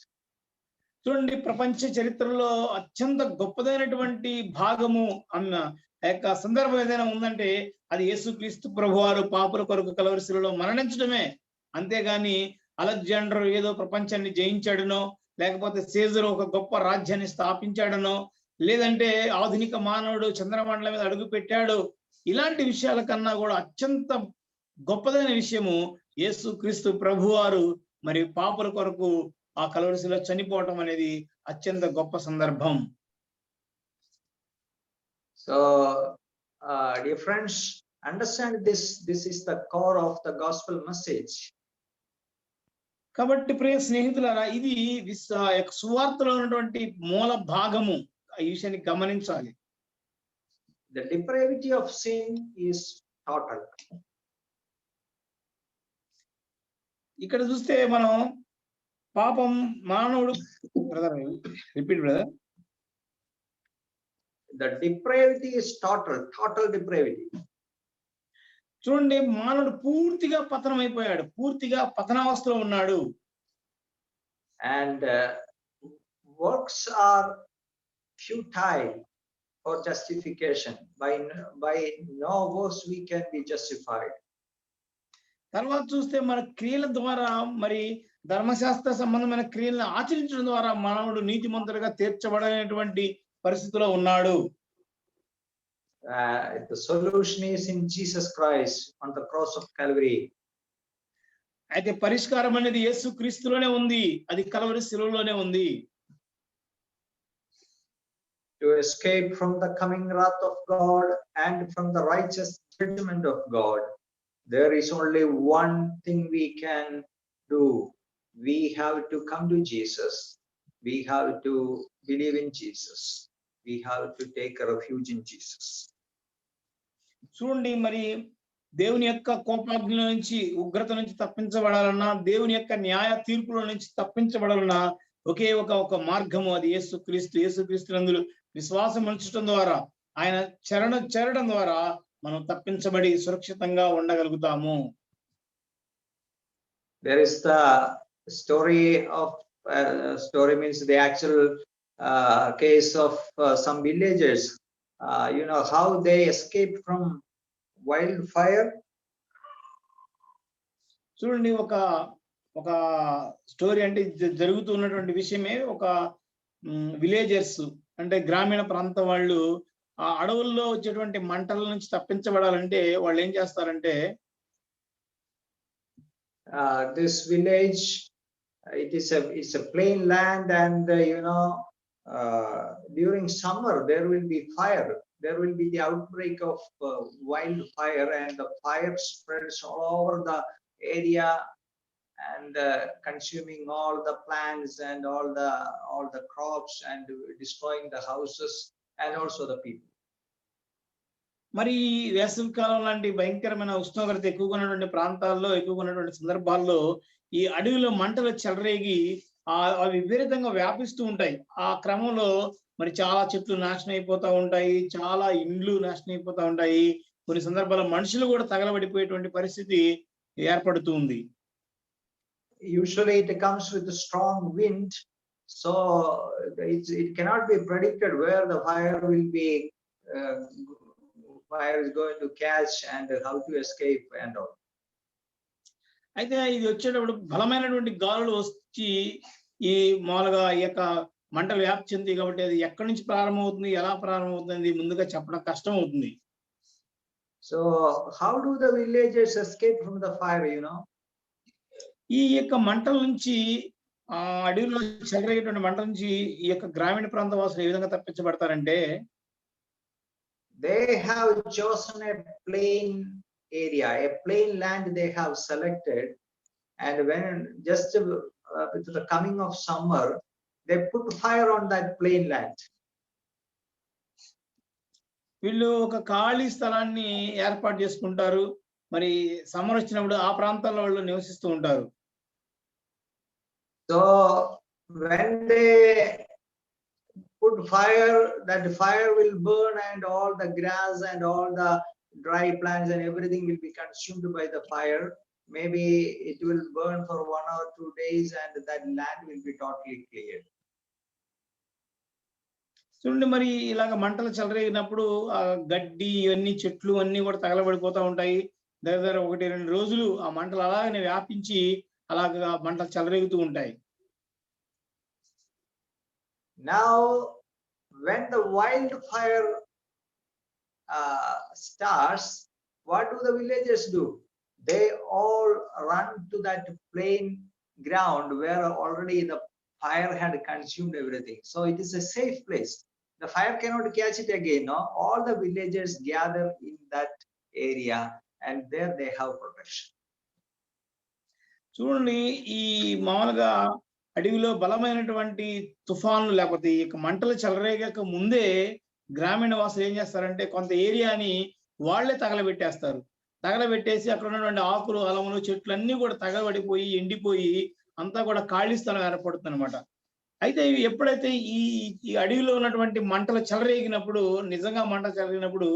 చూడండి, ప్రపంచ చరిత్రలో అత్యంత గొప్పదైనటువంటి భాగము అన్న యొక్క సందర్భం ఏదైనా ఉందంటే అది యేసుక్రీస్తు ప్రభువారు పాపుల కొరకు కలవరి శిలువలో మరణించడమే. అంతేగాని అలెగ్జాండర్ ఏదో ప్రపంచాన్ని జయించాడనో, లేకపోతే సీజర్ ఒక గొప్ప రాజ్యాన్ని స్థాపించాడనో, లేదంటే ఆధునిక మానవుడు చంద్రమండలం మీద అడుగు పెట్టాడు, ఇలాంటి విషయాల కన్నా కూడా అత్యంత గొప్పదైన విషయము యేసుక్రీస్తు ప్రభువారు మరి పాపుల కొరకు ఆ కలవరి శిలువలో చనిపోవటం అనేది అత్యంత గొప్ప సందర్భం. So, dear friends, understand this. This is the core of the gospel message. కాబట్టి ప్రియ స్నేహితులారా, ఇది సువార్తలో ఉన్నటువంటి మూల భాగము. ఈ విషయాన్ని గమనించాలి. The depravity of sin is total. ఇక్కడ చూస్తే మనం పాపం మానవుడు brother repeat brother The depravity is total depravity. చూడండి, మానవుడు పూర్తిగా పతనం అయిపోయాడు, పూర్తిగా పతనావస్థలో ఉన్నాడు. And works are futile for justification. By no works we can be justified. తర్వాత చూస్తే మన క్రియల ద్వారా, మరి ధర్మశాస్త్ర సంబంధమైన క్రియలను ఆచరించడం ద్వారా మానవుడు నీతిమంతుడిగా తీర్చబడేటువంటి పరిస్థితిలో ఉన్నాడు. The solution is in Jesus Christ on the cross of Calvary. అయితే పరిష్కారం అనేది యేసుక్రీస్తులోనే ఉంది, అది కలవరి శిలువలోనే ఉంది. To escape from the coming wrath of God and from the righteous judgment of God, there is only one thing we can do. We have to come to Jesus. We have to believe in Jesus. We have to take a refuge in Jesus. చూడండి, మరి దేవుని యొక్క కోపాగ్ని నుంచి, ఉగ్రత నుంచి తప్పించబడాలన్నా, దేవుని యొక్క న్యాయ తీర్పుల నుంచి తప్పించబడాలన్నా ఒకే ఒక మార్గము, అది యేసుక్రీస్తునందు విశ్వాసం ఉంచడం ద్వారా, ఆయన చేరడం ద్వారా మనం తప్పించబడి సురక్షితంగా ఉండగలుగుతాము. There is the story of story means the actual case of some villagers. You know how they escaped from wildfire. చూడండి, ఒక స్టోరీ అంటే జరుగుతున్నటువంటి విషయమే. ఒక విలేజర్స్ అంటే గ్రామీణ ప్రాంత వాళ్ళు ఆ అడవుల్లో వచ్చేటువంటి మంటల నుంచి తప్పించబడాలంటే వాళ్ళు ఏం చేస్తారంటే, this village, it's a plain land, and during summer there will be fire. There will be the outbreak of wildfire, and the fire spreads all over the area and consuming all the plants and all the crops and destroying the houses and also the people. మరి వేసవి కాలం లాంటి భయంకరమైన ఉష్ణోగ్రత ఎక్కువగా ఉన్నటువంటి ప్రాంతాల్లో, ఎక్కువగా ఉన్నటువంటి సందర్భాల్లో ఈ అడవిలో మంటలు చెలరేగి అవి విపరీతంగా వ్యాపిస్తూ ఉంటాయి. ఆ క్రమంలో మరి చాలా చెట్లు నాశనం అయిపోతా ఉంటాయి, చాలా ఇండ్లు నాశనం అయిపోతా ఉంటాయి, కొన్ని సందర్భాల్లో మనుషులు కూడా తగలబడిపోయేటువంటి పరిస్థితి ఏర్పడుతూ ఉంది. Usually it comes with a strong wind, so it cannot be predicted where the fire is going to catch and how to escape and all. అయితే ఇది వచ్చేటప్పుడు బలమైనటువంటి గాలులు వచ్చి ఈ మామూలుగా ఈ యొక్క మంటలు వ్యాప్తి చెంది కాబట్టి అది ఎక్కడి నుంచి ప్రారంభమవుతుంది, ఎలా ప్రారంభమవుతుంది ముందుగా చెప్పడం కష్టం అవుతుంది. So how do the villagers escape from the fire, ఈ యొక్క మంటల నుంచి అడవిలో చెలరేగేటువంటి మంటల నుంచి ఈ యొక్క గ్రామీణ ప్రాంత వాసులు ఏ విధంగా తప్పించబడతారంటే, they have chosen a plain area, a plain land they have selected, and when just with the coming of summer, they put fire on that plain land. వీళ్ళు ఒక ఖాళీ స్థలాన్ని ఏర్పాటు చేసుకుంటారు. మరి సమ్మర్ వచ్చినప్పుడు ఆ ప్రాంతాల్లో వాళ్ళు నివసిస్తూ ఉంటారు. So when they put fire, that fire will burn and all the grass and all the dry plants and everything will be consumed by the fire. Maybe it will burn for 1 or 2 days and that land will be totally cleared. చూడండి, మరి ఇలాగ మంటలు చెలరేగినప్పుడు ఆ గడ్డి ఇవన్నీ చెట్లు అన్ని కూడా తగలబడిపోతూ ఉంటాయి. దగ్గర 1-2 రోజులు ఆ మంటలు అలాగనే వ్యాపించి అలాగా మంటలు చెలరేగుతూ ఉంటాయి. Now when the wildfire starts, what do the villagers do? They all run to that plain ground where already the fire had consumed everything. So it is a safe place. The fire cannot catch it again. No? All the villagers gather in that area and there they have protection. చూడండి, ఈ మామూలుగా అడవిలో బలమైనటువంటి తుఫాన్లు లేకపోతే ఈ మంటలు చెలరేగక ముందే గ్రామీణ వాసులు ఏం చేస్తారంటే కొంత ఏరియాని వాళ్లే తగలబెట్టేస్తారు. తగలబెట్టేసి అక్కడ ఉన్నటువంటి ఆకులు, అలములు, చెట్లు అన్ని కూడా తగలబడిపోయి ఎండిపోయి అంతా కూడా ఖాళీ స్థలం ఏర్పడుతుంది అనమాట. అయితే ఇవి ఎప్పుడైతే ఈ అడవిలో ఉన్నటువంటి మంటలు చెలరేగినప్పుడు, నిజంగా మంటలు చెలరేగినప్పుడు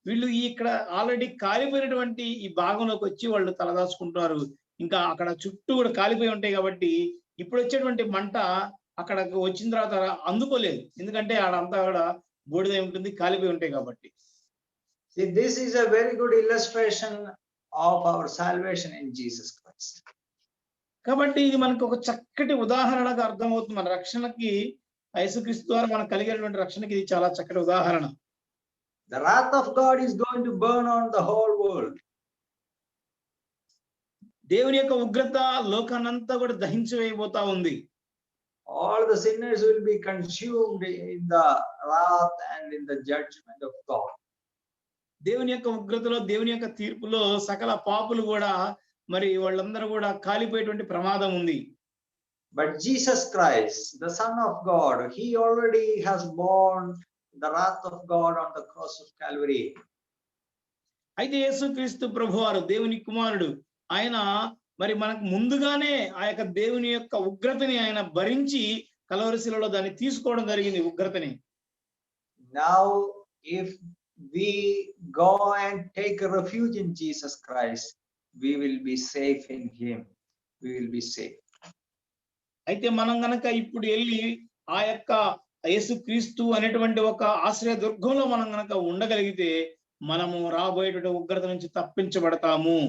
వీళ్ళు ఇక్కడ ఆల్రెడీ కాలిపోయినటువంటి ఈ భాగంలోకి వచ్చి వాళ్ళు తలదాచుకుంటారు. ఇంకా అక్కడ చుట్టూ కూడా కాలిపోయి ఉంటాయి కాబట్టి ఇప్పుడు వచ్చేటువంటి మంట అక్కడకు వచ్చిన తర్వాత అందుకోలేదు. ఎందుకంటే ఆడంతా కూడా బూడిదై ఉంటుంది, కాలిపోయి ఉంటాయి కాబట్టి. See, this is a very good illustration of our salvation in Jesus Christ. కాబట్టి ఇది మనకు ఒక చక్కటి ఉదాహరణగా అర్థమవుతుంది. మన రక్షణకి యేసుక్రీస్తు ద్వారా మనకు కలిగేటువంటి రక్షణకి ఇది చాలా చక్కటి ఉదాహరణ. The wrath of God is going to burn on the whole world. దేవుని యొక్క ఉగ్రత లోకాన్నంతా కూడా దహించి వేయబోతా ఉంది. All the sinners will be consumed in the wrath and in the judgment of God. దేవుని యొక్క ఉగ్రతలో, దేవుని యొక్క తీర్పులో సకల పాపులు కూడా మరి వాళ్ళందరూ కూడా కాలిపోయేటువంటి ప్రమాదం ఉంది. But Jesus Christ, the Son of God, he already has borne the wrath of God on the cross of Calvary. అయితే యేసుక్రీస్తు ప్రభువారు దేవుని కుమారుడు, ఆయన మరి మనకు ముందుగానే ఆ యొక్క దేవుని యొక్క ఉగ్రతని ఆయన భరించి కల్వరి శిలువలో దాన్ని తీసుకోవడం జరిగింది, ఉగ్రతని. Now if we go and take a refuge in Jesus Christ, we will be safe in him. We will be safe. అయితే మనం గనక ఇప్పుడు వెళ్ళి ఆ యొక్క యేసుక్రీస్తు అనేటువంటి ఒక ఆశ్రయ దుర్గంలో మనం గనక ఉండగలిగితే మనము రాబోయేటువంటి ఉగ్రత నుంచి తప్పించబడతాము.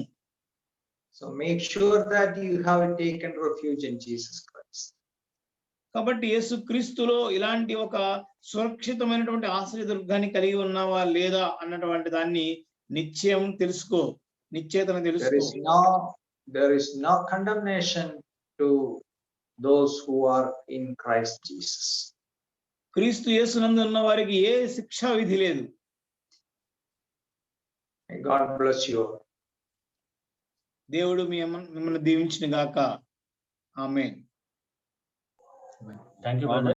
So make sure that you have taken refuge in Jesus Christ. కాబట్టి యేసుక్రీస్తులో ఇలాంటి ఒక సురక్షితమైనటువంటి ఆశ్రయ దుర్గాన్ని కలిగి ఉన్నావా లేదా అన్నటువంటి దాన్ని నిశ్చయం తెలుసుకో, నిశ్చేతన తెలుసుకో. There is no condemnation to those who are in Christ Jesus. క్రీస్తు యేసునందు ఉన్న వారికి ఏ శిక్షా విధి లేదు. God bless you. దేవుడు మిమ్మల్ని దీవించును గాక. ఆమేన్. Thank you, brother.